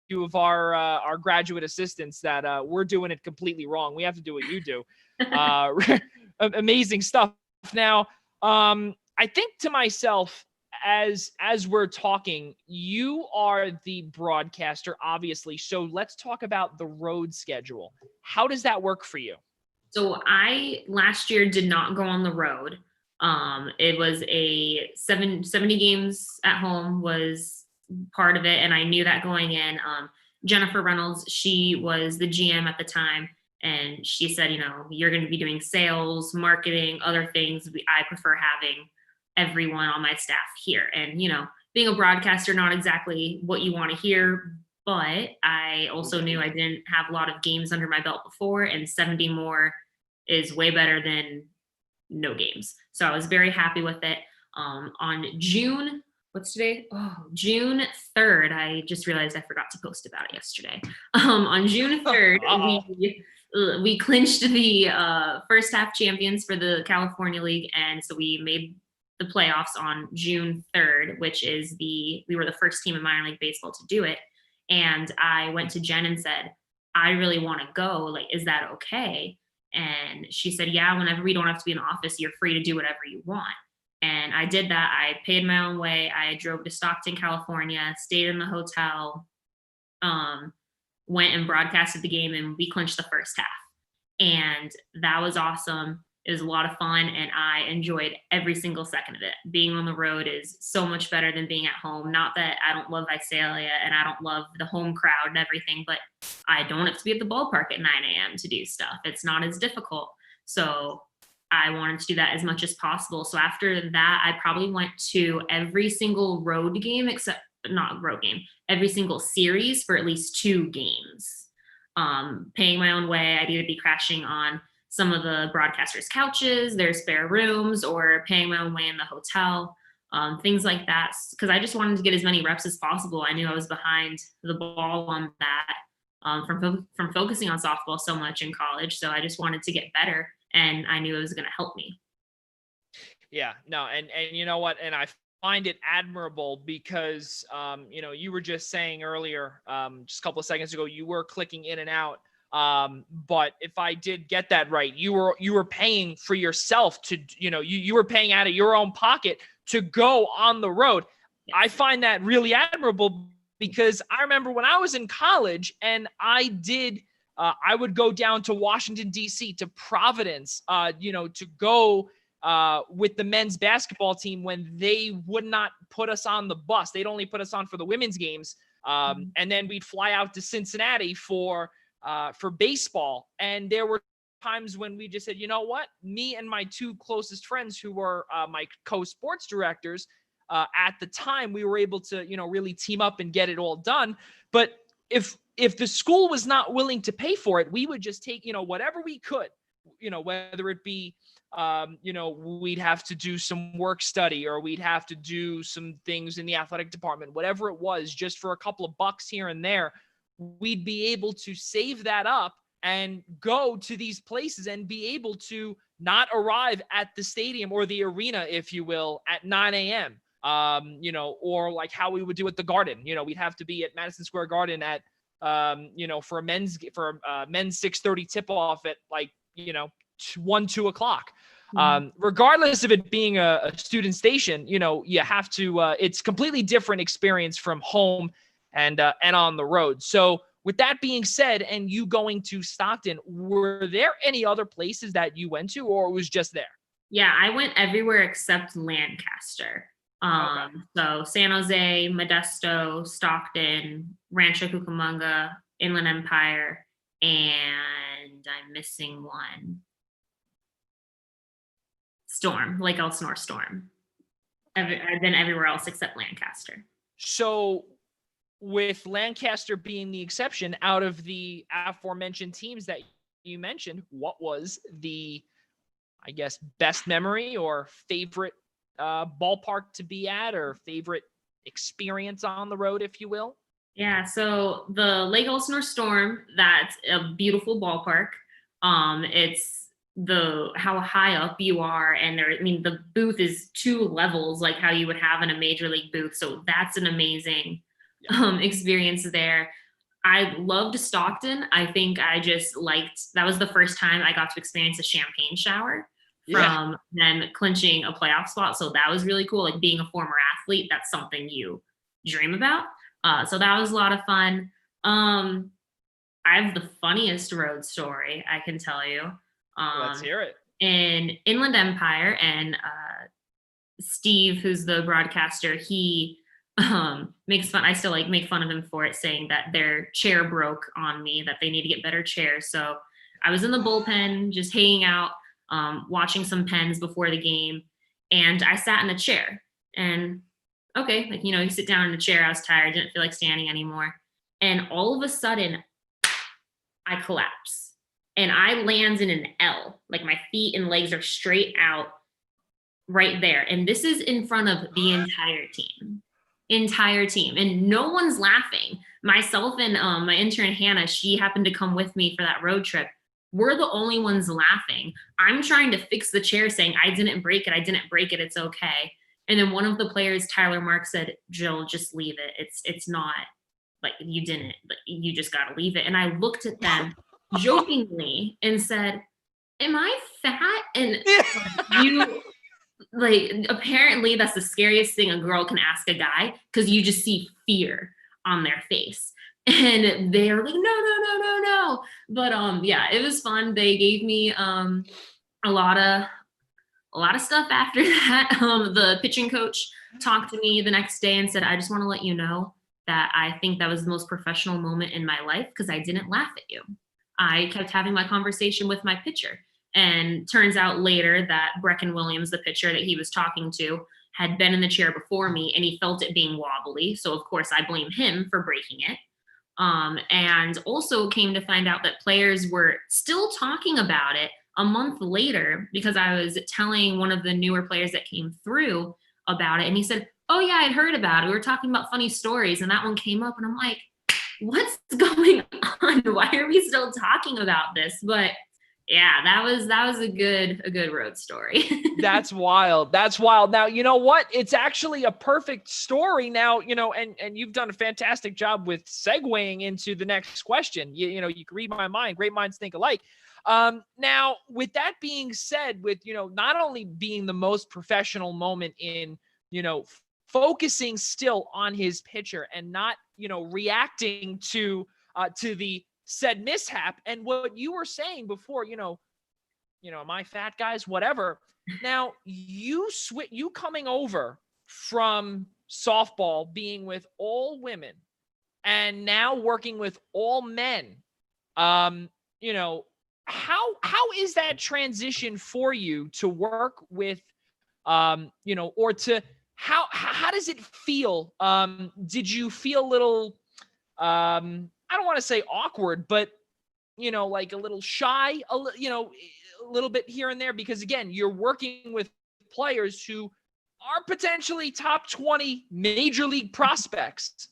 few of our graduate assistants that we're doing it completely wrong. We have to do what you do. Amazing stuff. Now, I think to myself, as we're talking, you are the broadcaster, obviously. So let's talk about the road schedule. How does that work for you? So I last year did not go on the road. It was a 70 games at home was part of it. And I knew that going in. Jennifer Reynolds, she was the GM at the time. And she said, you're going to be doing sales, marketing, other things. I prefer having everyone on my staff here. And, being a broadcaster, not exactly what you want to hear, but I also knew I didn't have a lot of games under my belt before, and 70 more is way better than no games. So I was very happy with it. On June, what's today? Oh, June 3rd. I just realized I forgot to post about it yesterday. On June 3rd, we clinched the first half champions for the California League. And so we made the playoffs on June 3rd, which is we were the first team in minor league baseball to do it. And I went to Jen and said, I really want to go. Like, is that okay? And she said, yeah, whenever we don't have to be in the office, you're free to do whatever you want. And I did that. I paid my own way. I drove to Stockton, California, stayed in the hotel, went and broadcasted the game, and we clinched the first half. And that was awesome. It was a lot of fun, and I enjoyed every single second of it. Being on the road is so much better than being at home. Not that I don't love Visalia and I don't love the home crowd and everything, but I don't have to be at the ballpark at 9 a.m. to do stuff. It's not as difficult. So I wanted to do that as much as possible. So after that, I probably went to every single road game, except not road game, every single series for at least 2 games. Paying my own way. I'd either be crashing on some of the broadcasters' couches, their spare rooms, or paying my own way in the hotel, things like that. Because I just wanted to get as many reps as possible. I knew I was behind the ball on that from focusing on softball so much in college. So I just wanted to get better, and I knew it was going to help me. Yeah, no, and you know what? And I find it admirable because, you were just saying earlier, just a couple of seconds ago, you were clicking in and out. But if I did get that right, you were paying for yourself to, you were paying out of your own pocket to go on the road. Yes. I find that really admirable because I remember when I was in college and I would go down to Washington, D.C., to Providence, to go with the men's basketball team when they would not put us on the bus. They'd only put us on for the women's games. And then we'd fly out to Cincinnati for baseball. And there were times when we just said, you know what, me and my 2 closest friends who were my co-sports directors at the time, we were able to, really team up and get it all done. But if the school was not willing to pay for it, we would just take, whatever we could, whether it be, we'd have to do some work study or we'd have to do some things in the athletic department, whatever it was, just for a couple of bucks here and there, we'd be able to save that up and go to these places and be able to not arrive at the stadium or the arena, if you will, at 9 a.m. Or like how we would do at the Garden. We'd have to be at Madison Square Garden at, for a men's 6:30 tip-off at 1-2 o'clock. Regardless of it being a student station, you have to, it's completely different experience from home and on the road. So with that being said, and you going to Stockton, were there any other places that you went to, or it was just there? Yeah, I went everywhere except Lancaster. Okay. So San Jose, Modesto, Stockton, Rancho Cucamonga, Inland Empire, and I'm missing one. Storm, Lake Elsinore Storm. I've been everywhere else except Lancaster. So with Lancaster being the exception, out of the aforementioned teams that you mentioned, what was the, I guess, best memory or favorite ballpark to be at, or favorite experience on the road, if you will? Yeah, so the Lake Elsinore Storm, that's a beautiful ballpark. It's how high up you are, and the booth is 2 levels, like how you would have in a major league booth. So that's an amazing experience there. I loved Stockton. I think I just that was the first time I got to experience a champagne shower from them clinching a playoff spot. So that was really cool. Like, being a former athlete, that's something you dream about. So that was a lot of fun. I have the funniest road story I can tell you. Let's hear it. In Inland Empire, and Steve, who's the broadcaster, he makes fun. I still make fun of him for it, saying that their chair broke on me, that they need to get better chairs. So I was in the bullpen, just hanging out, watching some Pens before the game. And I sat in a chair and okay, like, you sit down in a chair. I was tired, didn't feel like standing anymore. And all of a sudden I collapse and I land in an L, like my feet and legs are straight out right there. And this is in front of the entire team. And no one's laughing. Myself and my intern, Hannah, she happened to come with me for that road trip. We're the only ones laughing. I'm trying to fix the chair saying, I didn't break it. It's okay. And then one of the players, Tyler Mark, said, Jill, just leave it. It's not like you didn't, like, you just got to leave it. And I looked at them jokingly and said, am I fat? And you, like, apparently that's the scariest thing a girl can ask a guy, because you just see fear on their face. And they're like, no. But yeah, it was fun. They gave me a lot of stuff after that. The pitching coach talked to me the next day and said, I just want to let you know that I think that was the most professional moment in my life, because I didn't laugh at you. I kept having my conversation with my pitcher. And turns out later that Brecken Williams, the pitcher that he was talking to, had been in the chair before me and he felt it being wobbly. So of course I blame him for breaking it. And also came to find out that players were still talking about it a month later, because I was telling one of the newer players that came through about it. And he said, oh yeah, I'd heard about it. We were talking about funny stories and that one came up. And I'm like, what's going on? Why are we still talking about this? But yeah, that was a good road story. That's wild. Now, you know what? It's actually a perfect story now, and you've done a fantastic job with segueing into the next question. You can read my mind. Great minds think alike. Now, with that being said, with, not only being the most professional moment in, focusing still on his pitcher and not, reacting to the said mishap, and what you were saying before, am I fat, guys, whatever. Now you coming over from softball, being with all women and now working with all men, how is that transition for you to work with, or to how does it feel? Did you feel a little, I don't want to say awkward, but, like a little shy, a little bit here and there, because again, you're working with players who are potentially top 20 major league prospects,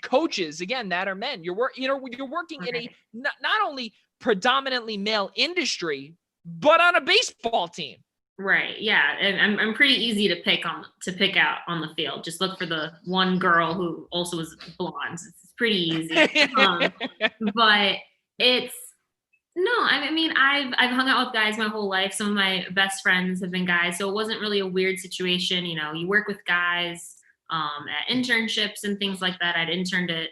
coaches, again, that are men. You're working in a not only predominantly male industry, but on a baseball team. Right. Yeah. And I'm pretty easy to pick out on the field. Just look for the one girl who also was blonde. It's pretty easy. But it's I've hung out with guys my whole life. Some of my best friends have been guys. So it wasn't really a weird situation. You work with guys at internships and things like that. I'd interned at,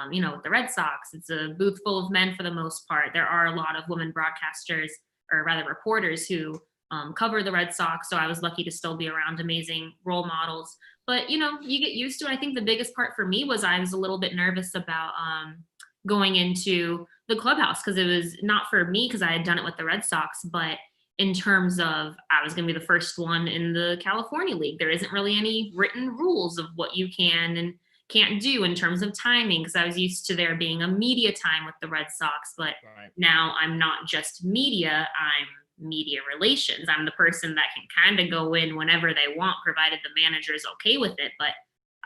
with the Red Sox. It's a booth full of men for the most part. There are a lot of women broadcasters, or rather reporters, who cover the Red Sox. So I was lucky to still be around amazing role models. But, you get used to it. I think the biggest part for me was I was a little bit nervous about going into the clubhouse, because it was not for me because I had done it with the Red Sox, but in terms of I was going to be the first one in the California League. There isn't really any written rules of what you can and can't do in terms of timing, because I was used to there being a media time with the Red Sox, but Now I'm not just media, I'm media relations. I'm the person that can kind of go in whenever they want, provided the manager is okay with it, but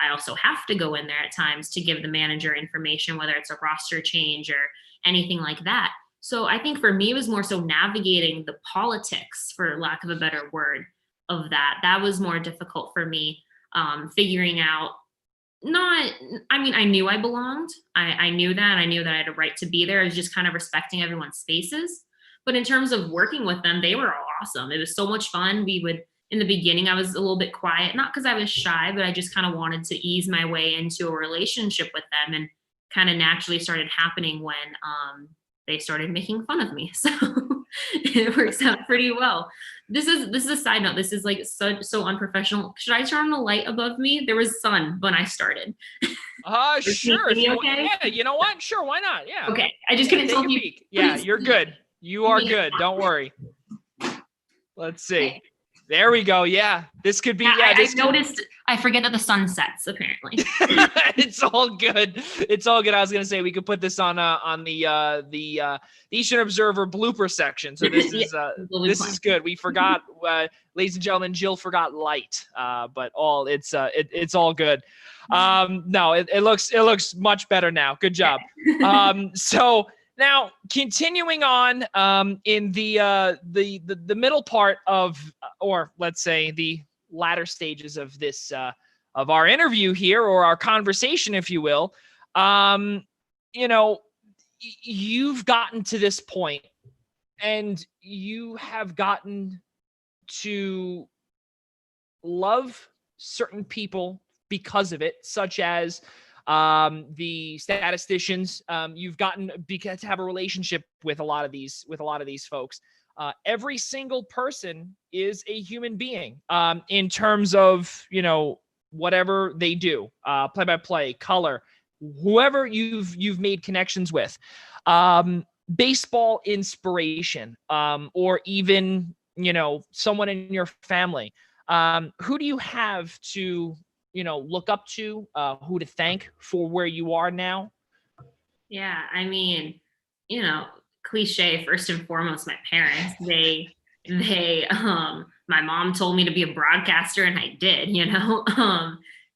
I also have to go in there at times to give the manager information, whether it's a roster change or anything like that. So I think for me, it was more so navigating the politics, for lack of a better word, of that. That was more difficult for me, figuring out I knew I belonged. I knew that. I knew that I had a right to be there. I was just kind of respecting everyone's spaces. But in terms of working with them, they were awesome. It was so much fun. In the beginning, I was a little bit quiet, not because I was shy, but I just kind of wanted to ease my way into a relationship with them, and kind of naturally started happening when they started making fun of me. So it works out pretty well. This is a side note. This is like so unprofessional. Should I turn on the light above me? There was sun when I started. Sure. Okay? Yeah, you know what? Sure, why not? Yeah. Okay. I just couldn't tell you. Yeah, you're good. You are good. Don't worry. Let's see. There we go. Yeah, this could be. Yeah, I noticed. I forget that the sun sets. Apparently, it's all good. It's all good. I was gonna say we could put this on the Eastern Observer blooper section. So this is this is good. We forgot, ladies and gentlemen. Jill forgot light, but it's all good. No, it looks much better now. Good job. So. Now, continuing on in the middle part of, or let's say the latter stages of this of our interview here, or our conversation, if you will, you've gotten to this point, and you have gotten to love certain people because of it, such as the statisticians. You've gotten to have a relationship with a lot of these folks. Every single person is a human being in terms of, whatever they do, play-by-play, color, whoever you've made connections with, baseball inspiration, or even, someone in your family. Who do you have to look up to, who to thank for where you are now? Yeah, I mean, cliche, first and foremost, my parents. My mom told me to be a broadcaster, and I did,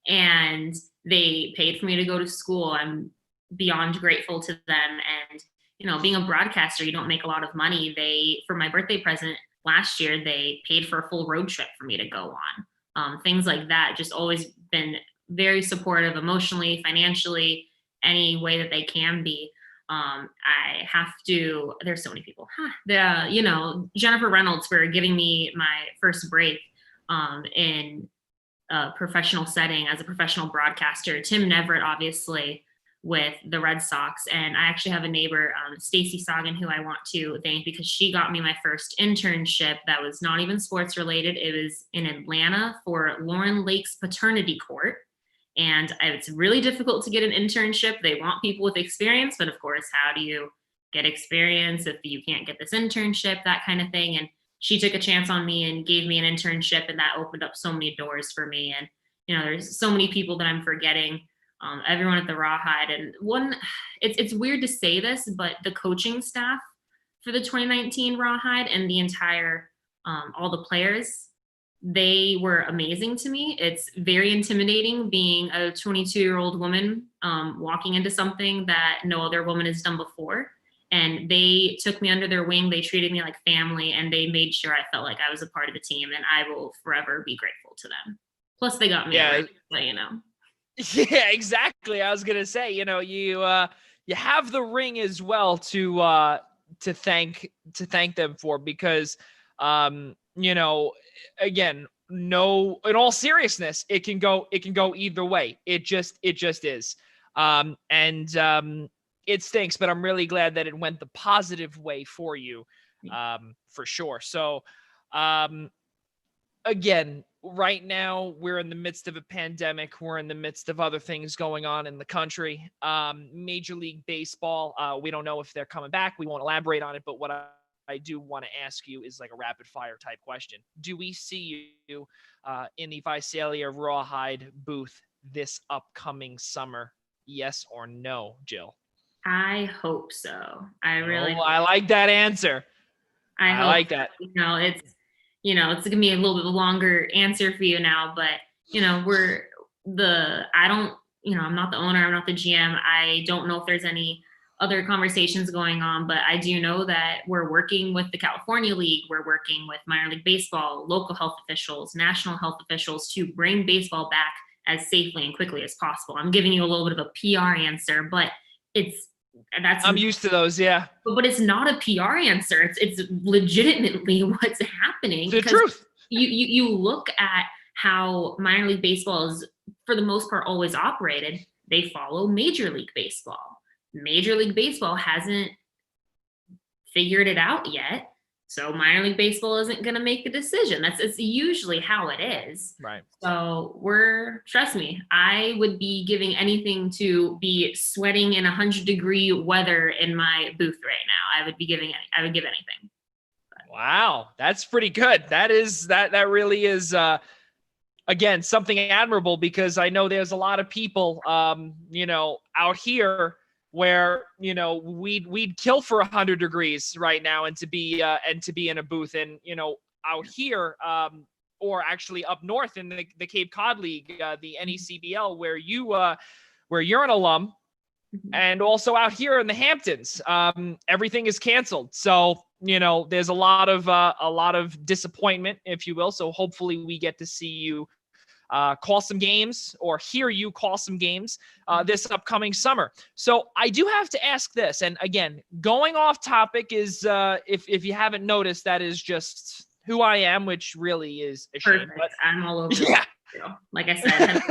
and they paid for me to go to school. I'm beyond grateful to them. And, being a broadcaster, you don't make a lot of money. For my birthday present last year, they paid for a full road trip for me to go on. Things like that, just always been very supportive emotionally, financially, any way that they can be. There's so many people, Jennifer Reynolds for giving me my first break in a professional setting as a professional broadcaster. Tim Neverett, obviously, with the Red Sox. And I actually have a neighbor, Stacy Sagan, who I want to thank because she got me my first internship that was not even sports related. It was in Atlanta for Lauren Lake's paternity court. And it's really difficult to get an internship. They want people with experience, but of course, how do you get experience if you can't get this internship, that kind of thing. And she took a chance on me and gave me an internship, and that opened up so many doors for me. And, there's so many people that I'm forgetting. Everyone at the Rawhide, and it's weird to say this, but the coaching staff for the 2019 Rawhide and the entire, all the players, they were amazing to me. It's very intimidating being a 22-year-old woman walking into something that no other woman has done before. And they took me under their wing. They treated me like family, and they made sure I felt like I was a part of the team, and I will forever be grateful to them. Plus, they got me a ring, so, Yeah, exactly. I was gonna say, you have the ring as well to thank them for, because again, in all seriousness, it can go either way. It just is. It stinks, but I'm really glad that it went the positive way for you, for sure. So again, right now we're in the midst of a pandemic. We're in the midst of other things going on in the country. Major League Baseball, we don't know if they're coming back. We won't elaborate on it, but what I do want to ask you is like a rapid fire type question. Do we see you in the Visalia Rawhide booth this upcoming summer? Yes or no, Jill? I hope so. I like that answer. I like that. It's going to be a little bit of a longer answer for you now, but, I'm not the owner. I'm not the GM. I don't know if there's any other conversations going on, but I do know that we're working with the California League. We're working with minor league baseball, local health officials, national health officials to bring baseball back as safely and quickly as possible. I'm giving you a little bit of a PR answer, but I'm used to those. Yeah. But it's not a PR answer. It's legitimately what's happening. It's the truth. You look at how minor league baseball is, for the most part, always operated. They follow Major League Baseball. Major League Baseball hasn't figured it out yet. So minor league baseball isn't going to make a decision. It's usually how it is. Right. So trust me, I would be giving anything to be sweating in 100-degree weather in my booth right now. I would give anything. Wow. That's pretty good. That really is, again, something admirable, because I know there's a lot of people, out here where, we'd kill for 100 degrees right now and to be in a booth, and, out here, or actually up north in the Cape Cod League, the NECBL, where you're an alum, and also out here in the Hamptons, everything is canceled. So, there's a lot of disappointment, if you will. So hopefully we get to see you call some games, or hear you call some games this upcoming summer. So I do have to ask this, and again, going off topic is, if you haven't noticed, that is just who I am, which really is a shame. Perfect. But I'm all over. Yeah. Like I said,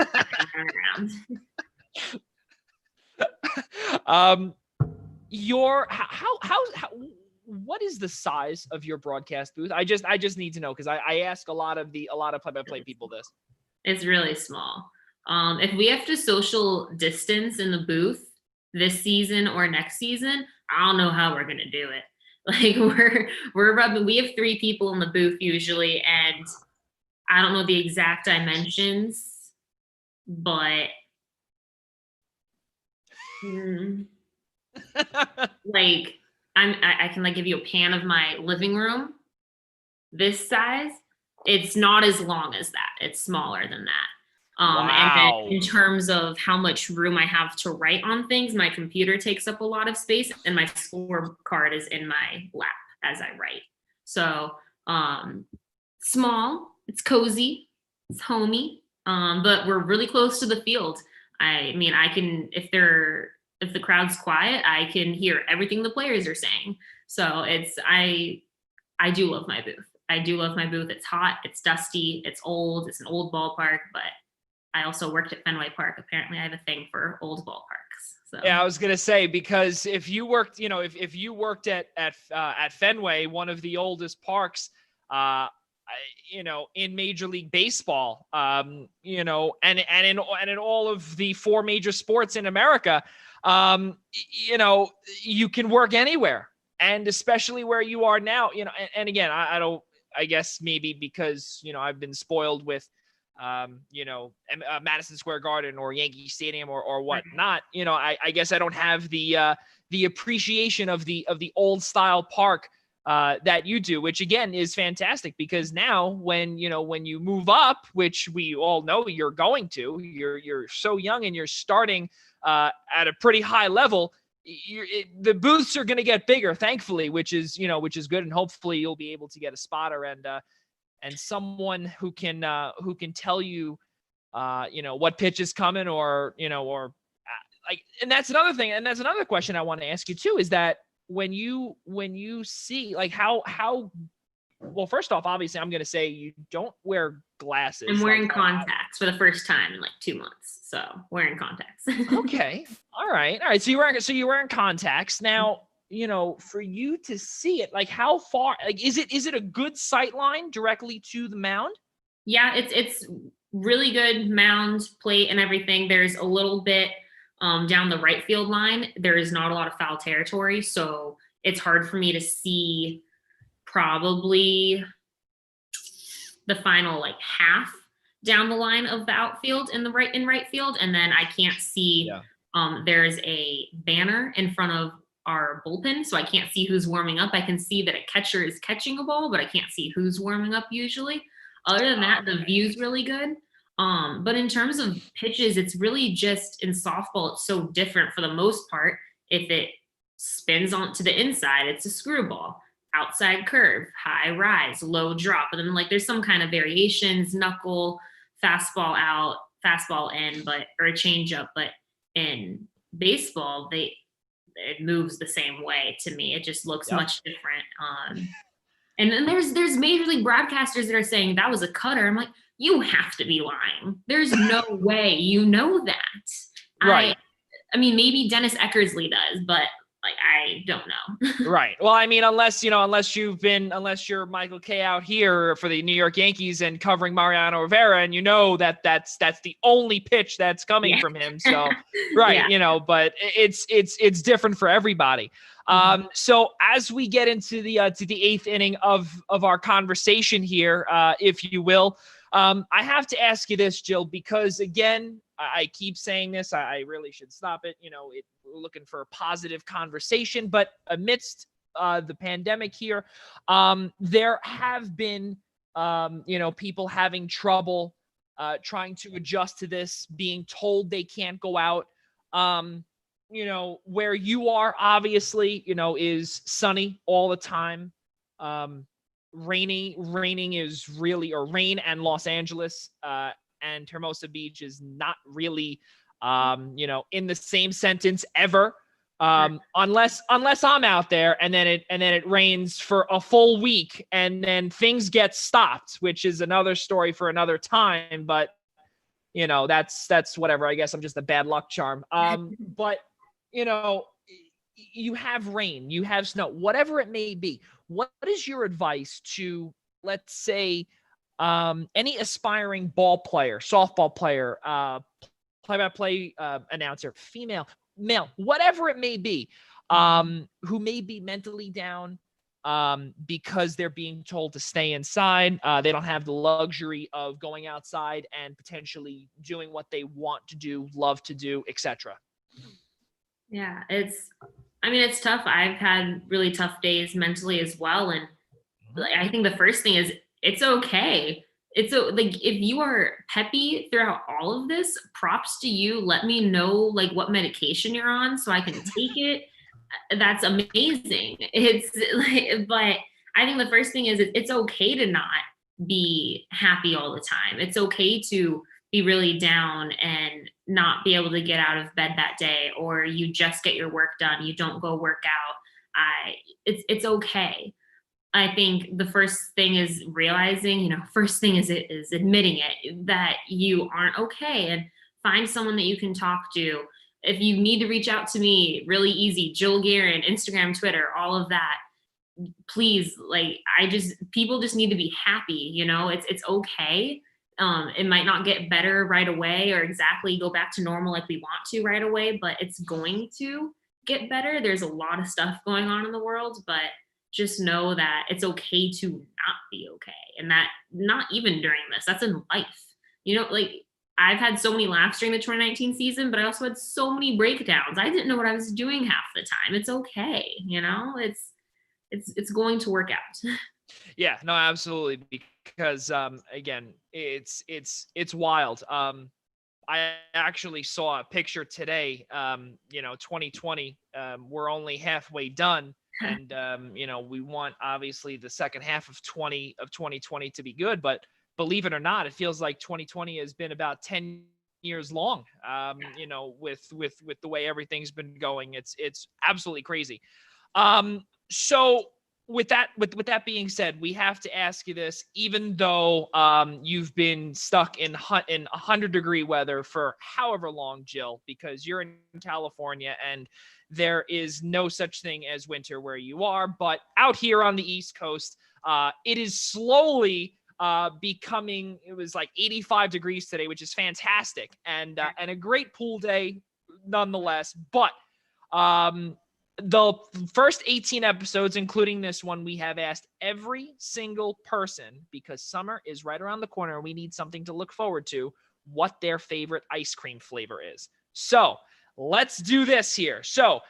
around. What is the size of your broadcast booth? I just need to know, because I ask a lot of play-by-play people this. It's really small. If we have to social distance in the booth this season or next season, I don't know how we're gonna do it. Like we have 3 people in the booth usually, and I don't know the exact dimensions, but like I can like give you a pan of my living room. This size, it's not as long as that. It's smaller than that. Wow. And then in terms of how much room I have to write on things, my computer takes up a lot of space, and my scorecard is in my lap as I write. So small, it's cozy, it's homey, but we're really close to the field. I mean, I can, if the crowd's quiet, I can hear everything the players are saying. So I do love my booth. I do love my booth. It's hot, it's dusty, it's old, it's an old ballpark, but I also worked at Fenway Park. Apparently I have a thing for old ballparks. So yeah, I was going to say, because if you worked, if you worked at Fenway, one of the oldest parks, in Major League Baseball, and in all of the 4 major sports in America, you can work anywhere, and especially where you are now, and again, I guess maybe because, I've been spoiled with, Madison Square Garden or Yankee Stadium or whatnot, I guess I don't have the appreciation of the old style park that you do, which again is fantastic, because now when you move up, which we all know you're going to, you're so young and you're starting at a pretty high level, the booths are going to get bigger, thankfully, which is good, and hopefully you'll be able to get a spotter and someone who can tell you what pitch is coming, or and that's another thing, and that's another question I want to ask you too, is that when you see, like, how well, first off, obviously I'm going to say you don't wear glasses. I'm wearing contacts for the first time in like 2 months. So wearing contacts. Okay. All right. So you're wearing contacts now, for you to see it, like, how far, like, is it a good sight line directly to the mound? Yeah, it's really good mound, plate, and everything. There's a little bit down the right field line. There is not a lot of foul territory, so it's hard for me to see probably the final like half down the line of the outfield in right field, and then I can't see. Yeah. There's a banner in front of our bullpen, so I can't see who's warming up. I can see that a catcher is catching a ball, but I can't see who's warming up usually. Other than that, the view's really good. But in terms of pitches, it's really just, in softball, it's so different for the most part. If it spins onto the inside, it's a screwball. Outside curve, high rise, low drop. And then like there's some kind of variations, knuckle, fastball out, fastball in, or a changeup. But in baseball, it moves the same way to me. It just looks much different. And then there's major league broadcasters that are saying that was a cutter. I'm like, you have to be lying. There's no way you know that. Right. I mean, maybe Dennis Eckersley does, but Like, I don't know. Right. Well, I mean, unless you're Michael Kay out here for the New York Yankees and covering Mariano Rivera, and that's the only pitch that's coming Yeah. from him. So, right, Yeah. but it's different for everybody. So as we get into the to the eighth inning of our conversation here, if you will, I have to ask you this, Jill, because again, I keep saying this. I really should stop it. We're looking for a positive conversation, but amidst the pandemic here, there have been, people having trouble trying to adjust to this, being told they can't go out. Where you are, obviously, is sunny all the time. Raining is really, or rain and Los Angeles and Hermosa Beach is not really, in the same sentence ever. Unless I'm out there and then it rains for a full week and then things get stopped, which is another story for another time. But that's whatever. I guess I'm just a bad luck charm. But you have rain, you have snow, whatever it may be. What is your advice to, let's say, any aspiring ball player, softball player, play-by-play announcer, female, male, whatever it may be, who may be mentally down because they're being told to stay inside. They don't have the luxury of going outside and potentially doing what they want to do, love to do, etc. Yeah, it's tough. I've had really tough days mentally as well. And I think the first thing is it's okay. Like, if you are peppy throughout all of this, props to you. Let me know like what medication you're on so I can take it. That's amazing. But I think the first thing is it's okay to not be happy all the time. It's okay to be really down and not be able to get out of bed that day, or you just get your work done, you don't go work out. It's okay. I think the first thing is realizing, first thing is admitting it, that you aren't okay, and find someone that you can talk to. If you need to reach out to me, really easy, Jill Gearin, Instagram, Twitter, all of that. Please, people just need to be happy. It's okay. It might not get better right away or exactly go back to normal like we want to right away, but it's going to get better. There's a lot of stuff going on in the world, but just know that it's okay to not be okay. And that not even during this, that's in life. I've had so many laughs during the 2019 season, but I also had so many breakdowns. I didn't know what I was doing half the time. It's okay. It's going to work out. Yeah, no, absolutely. Because again, it's wild. I actually saw a picture today. 2020, we're only halfway done. And, we want obviously the second half of 2020 to be good, but believe it or not, it feels like 2020 has been about 10 years long. With the way everything's been going, it's absolutely crazy. So with that being said, we have to ask you this, even though you've been stuck in 100-degree weather for however long, Jill, because you're in California and there is no such thing as winter where you are. But out here on the East Coast, it is slowly becoming, it was like 85 degrees today, which is fantastic, and a great pool day nonetheless. But the first 18 episodes, including this one, we have asked every single person, because summer is right around the corner and we need something to look forward to, what their favorite ice cream flavor is. So let's do this here. So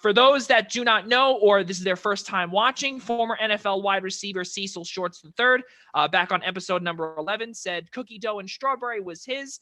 for those that do not know, or this is their first time watching, former NFL wide receiver Cecil Shorts III, back on episode number 11, said cookie dough and strawberry was his.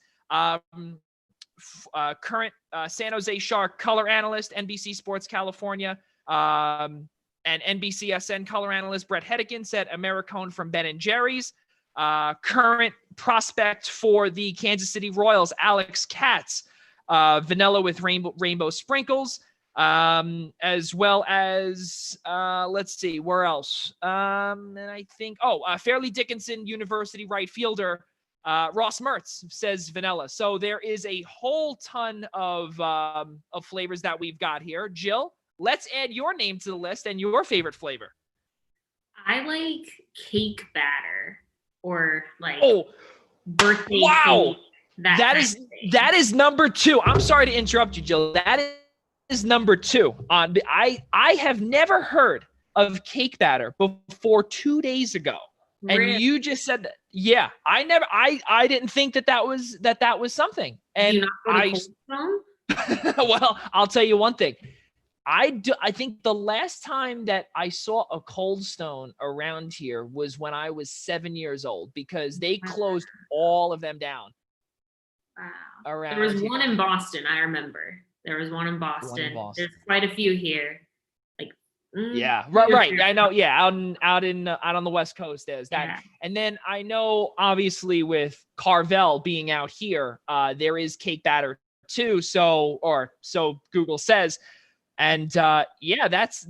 Current San Jose Shark color analyst, NBC Sports California, and NBCSN color analyst Brett Hedican said Americone from Ben & Jerry's. Current prospect for the Kansas City Royals, Alex Katz, vanilla with rainbow sprinkles, as well as, let's see, where else? And I think, Fairleigh Dickinson University right fielder, Ross Mertz says vanilla. So there is a whole ton of flavors that we've got here. Jill, let's add your name to the list and your favorite flavor. I like cake batter or like Oh, birthday wow. cake. That is number 2. I'm sorry to interrupt you, Jill. That is number 2. I have never heard of cake batter before 2 days ago. And Really? you just said that. Yeah, I didn't think that was something. And Do you not go to Cold Stone? well, I'll tell you one thing. I think the last time that I saw a Cold Stone around here was when I was 7 years old, because they closed all of them down. Wow. Around There was here. one in Boston, I remember. There was one in Boston. There's quite a few here. Like yeah, right. I know. Yeah, out on the West Coast, there's that. Yeah. And then I know, obviously, with Carvel being out here, there is cake batter too. So Google says. And yeah, that's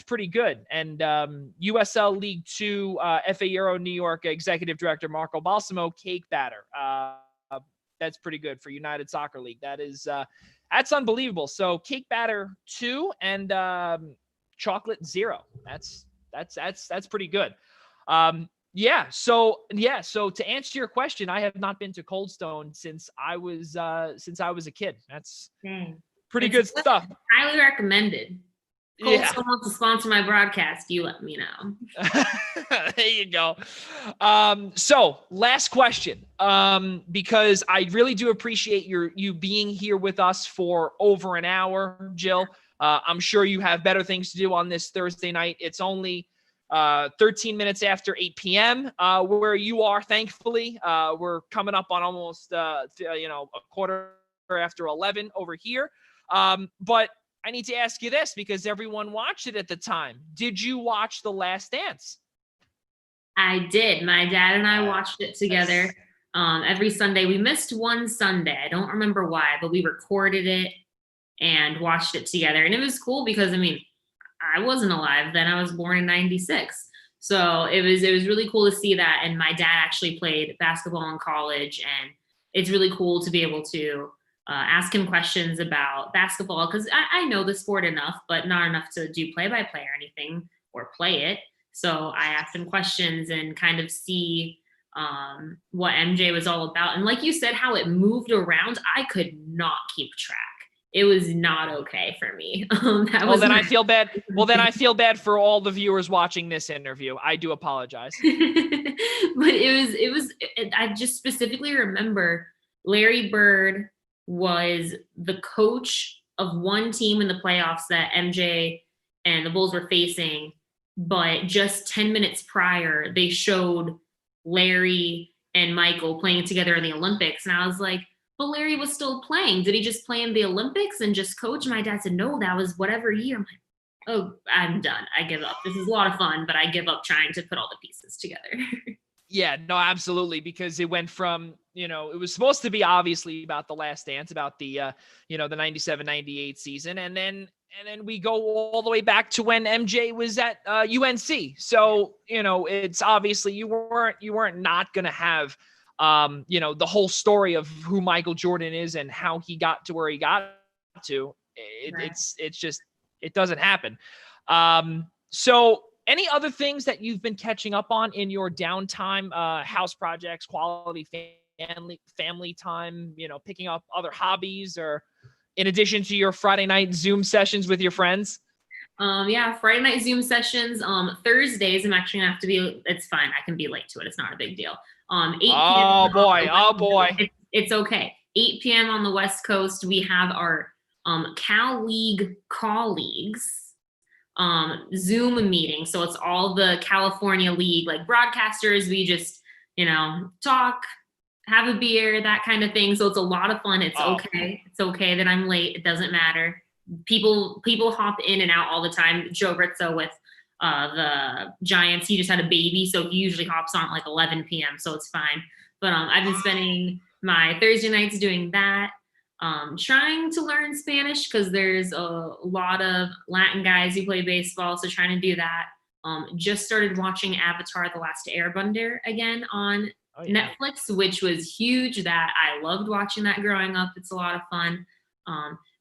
pretty good. And USL League 2 FA Euro New York Executive Director Marco Balsamo, cake batter. That's pretty good for United Soccer League. That's unbelievable. So cake batter 2 and chocolate 0. That's pretty good. So to answer your question, I have not been to Cold Stone since I was a kid. That's pretty good stuff. Highly recommended. Cold Stone wants to sponsor my broadcast. You let me know. There you go. So last question, because I really do appreciate you being here with us for over an hour, Jill. I'm sure you have better things to do on this Thursday night. It's only 13 minutes after 8 p.m. Where you are, thankfully. We're coming up on almost a quarter after 11 over here. But I need to ask you this, because everyone watched it at the time. Did you watch The Last Dance? I did. My dad and I watched it together every Sunday. We missed one Sunday. I don't remember why, but we recorded it and watched it together. And it was cool because, I wasn't alive then. I was born in 96. So it was really cool to see that. And my dad actually played basketball in college. And it's really cool to be able to ask him questions about basketball, because I know the sport enough, but not enough to do play-by-play or anything or play it. So I asked him questions and kind of see what MJ was all about. And like you said, how it moved around, I could not keep track. It was not okay for me. I feel bad. Well, then I feel bad for all the viewers watching this interview. I do apologize. But I just specifically remember Larry Bird was the coach of one team in the playoffs that MJ and the Bulls were facing. But just 10 minutes prior, they showed Larry and Michael playing together in the Olympics. And I was like, but Larry was still playing. Did he just play in the Olympics and just coach? My dad said, no, that was whatever year. I'm like, oh, I'm done. I give up. This is a lot of fun, but I give up trying to put all the pieces together. Yeah, no, absolutely. Because it went from, it was supposed to be obviously about The Last Dance, about the, the 97-98 season. And then we go all the way back to when MJ was at UNC. So, it's obviously you weren't not going to have, the whole story of who Michael Jordan is and how he got to where he got to. It's just, it doesn't happen. So any other things that you've been catching up on in your downtime, house projects, quality family time, picking up other hobbies, or in addition to your Friday night Zoom sessions with your friends? Friday night Zoom sessions. Thursdays, I'm actually gonna have to be, it's fine. I can be late to it. It's not a big deal. 8 p.m. Oh boy. It's okay. 8 p.m. on the West Coast, we have our Cal League colleagues Zoom meeting. So it's all the California League, like broadcasters. We just, talk, have a beer, that kind of thing. So it's a lot of fun. It's okay. It's okay that I'm late. It doesn't matter. People hop in and out all the time. Joe Rizzo with the Giants, he just had a baby, so he usually hops on at like 11 p.m. So it's fine. But I've been spending my Thursday nights doing that. Trying to learn Spanish because there's a lot of Latin guys who play baseball, so trying to do that. Just started watching Avatar: The Last Airbender again on Netflix, which was huge. That I loved watching that growing up. It's a lot of fun.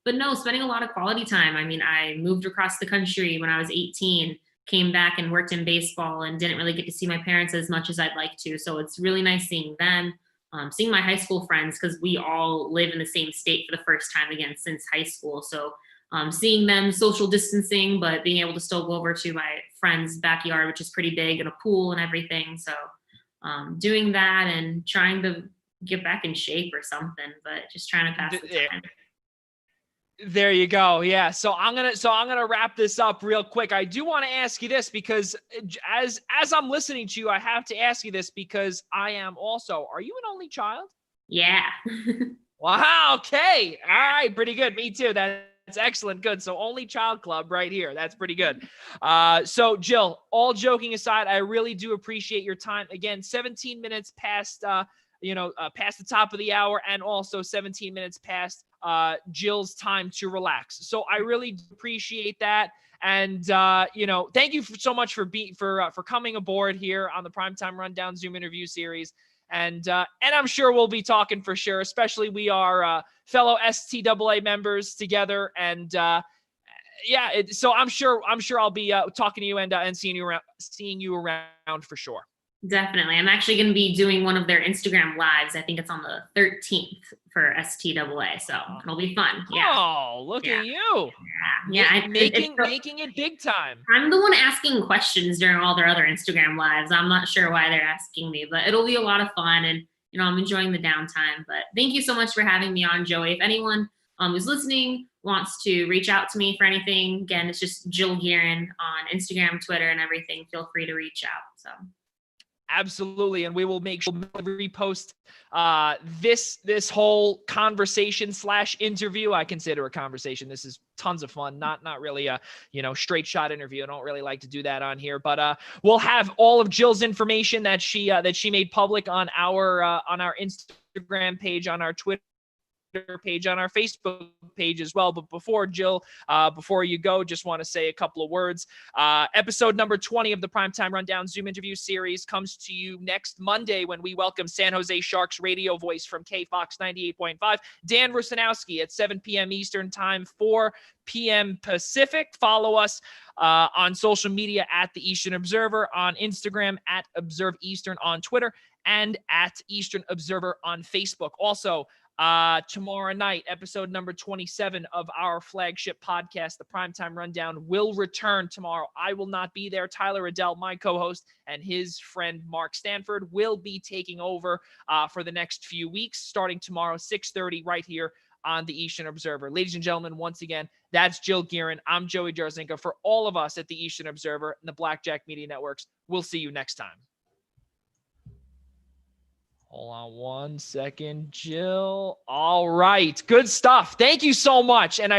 But no, spending a lot of quality time. I mean, I moved across the country when I was 18, came back and worked in baseball, and didn't really get to see my parents as much as I'd like to. So it's really nice seeing them, seeing my high school friends, because we all live in the same state for the first time again since high school. So seeing them social distancing, but being able to still go over to my friend's backyard, which is pretty big, and a pool and everything. So doing that and trying to get back in shape or something, but just trying to pass the time. There you go. Yeah. So I'm gonna wrap this up real quick. I do want to ask you this, because as I'm listening to you, I have to ask you this, because I am also. Are you an only child? Yeah. Wow. Okay. All right. Pretty good. Me too. That's excellent. Good. So only child club right here. That's pretty good. So Jill, all joking aside, I really do appreciate your time. Again, 17 minutes past, past the top of the hour, and also 17 minutes past Jill's time to relax. So I really appreciate that. And, thank you so much for coming aboard here on the Primetime Rundown Zoom interview series. And I'm sure we'll be talking for sure, especially we are fellow STAA members together. And so I'm sure I'll be talking to you and seeing you around for sure. Definitely. I'm actually going to be doing one of their Instagram lives. I think it's on the 13th for STAA. So it'll be fun. Yeah. Oh, look at you. Yeah. Making it big time. I'm the one asking questions during all their other Instagram lives. I'm not sure why they're asking me, but it'll be a lot of fun. And, I'm enjoying the downtime. But thank you so much for having me on, Joey. If anyone who's listening wants to reach out to me for anything, again, it's just Jill Gearin on Instagram, Twitter, and everything. Feel free to reach out. So. Absolutely. And we will make sure to repost this whole conversation / interview. I consider a conversation. This is tons of fun. Not really a, straight shot interview. I don't really like to do that on here, but we'll have all of Jill's information that she made public on our Instagram page, on our Twitter page, on our Facebook page as well. But before Jill, before you go, just want to say a couple of words. Episode number 20 of the Primetime Rundown Zoom interview series comes to you next Monday, when we welcome San Jose Sharks radio voice from KFOX 98.5, Dan Rusanowski, at 7 p.m. Eastern time, 4 p.m. Pacific. Follow us on social media at the Eastern Observer on Instagram, at Observe Eastern on Twitter, and at Eastern Observer on Facebook. Also, tomorrow night, episode number 27 of our flagship podcast, the Primetime Rundown, will return tomorrow. I will not be there. Tyler Adele, my co-host, and his friend Mark Stanford will be taking over for the next few weeks, starting tomorrow, 6:30, right here on the Eastern Observer. Ladies and gentlemen, once again, that's Jill Gearin. I'm Joey Jarzynka. For all of us at the Eastern Observer and the Blackjack Media Networks, we'll see you next time. Hold on one second, Jill. All right. Good stuff. Thank you so much. And I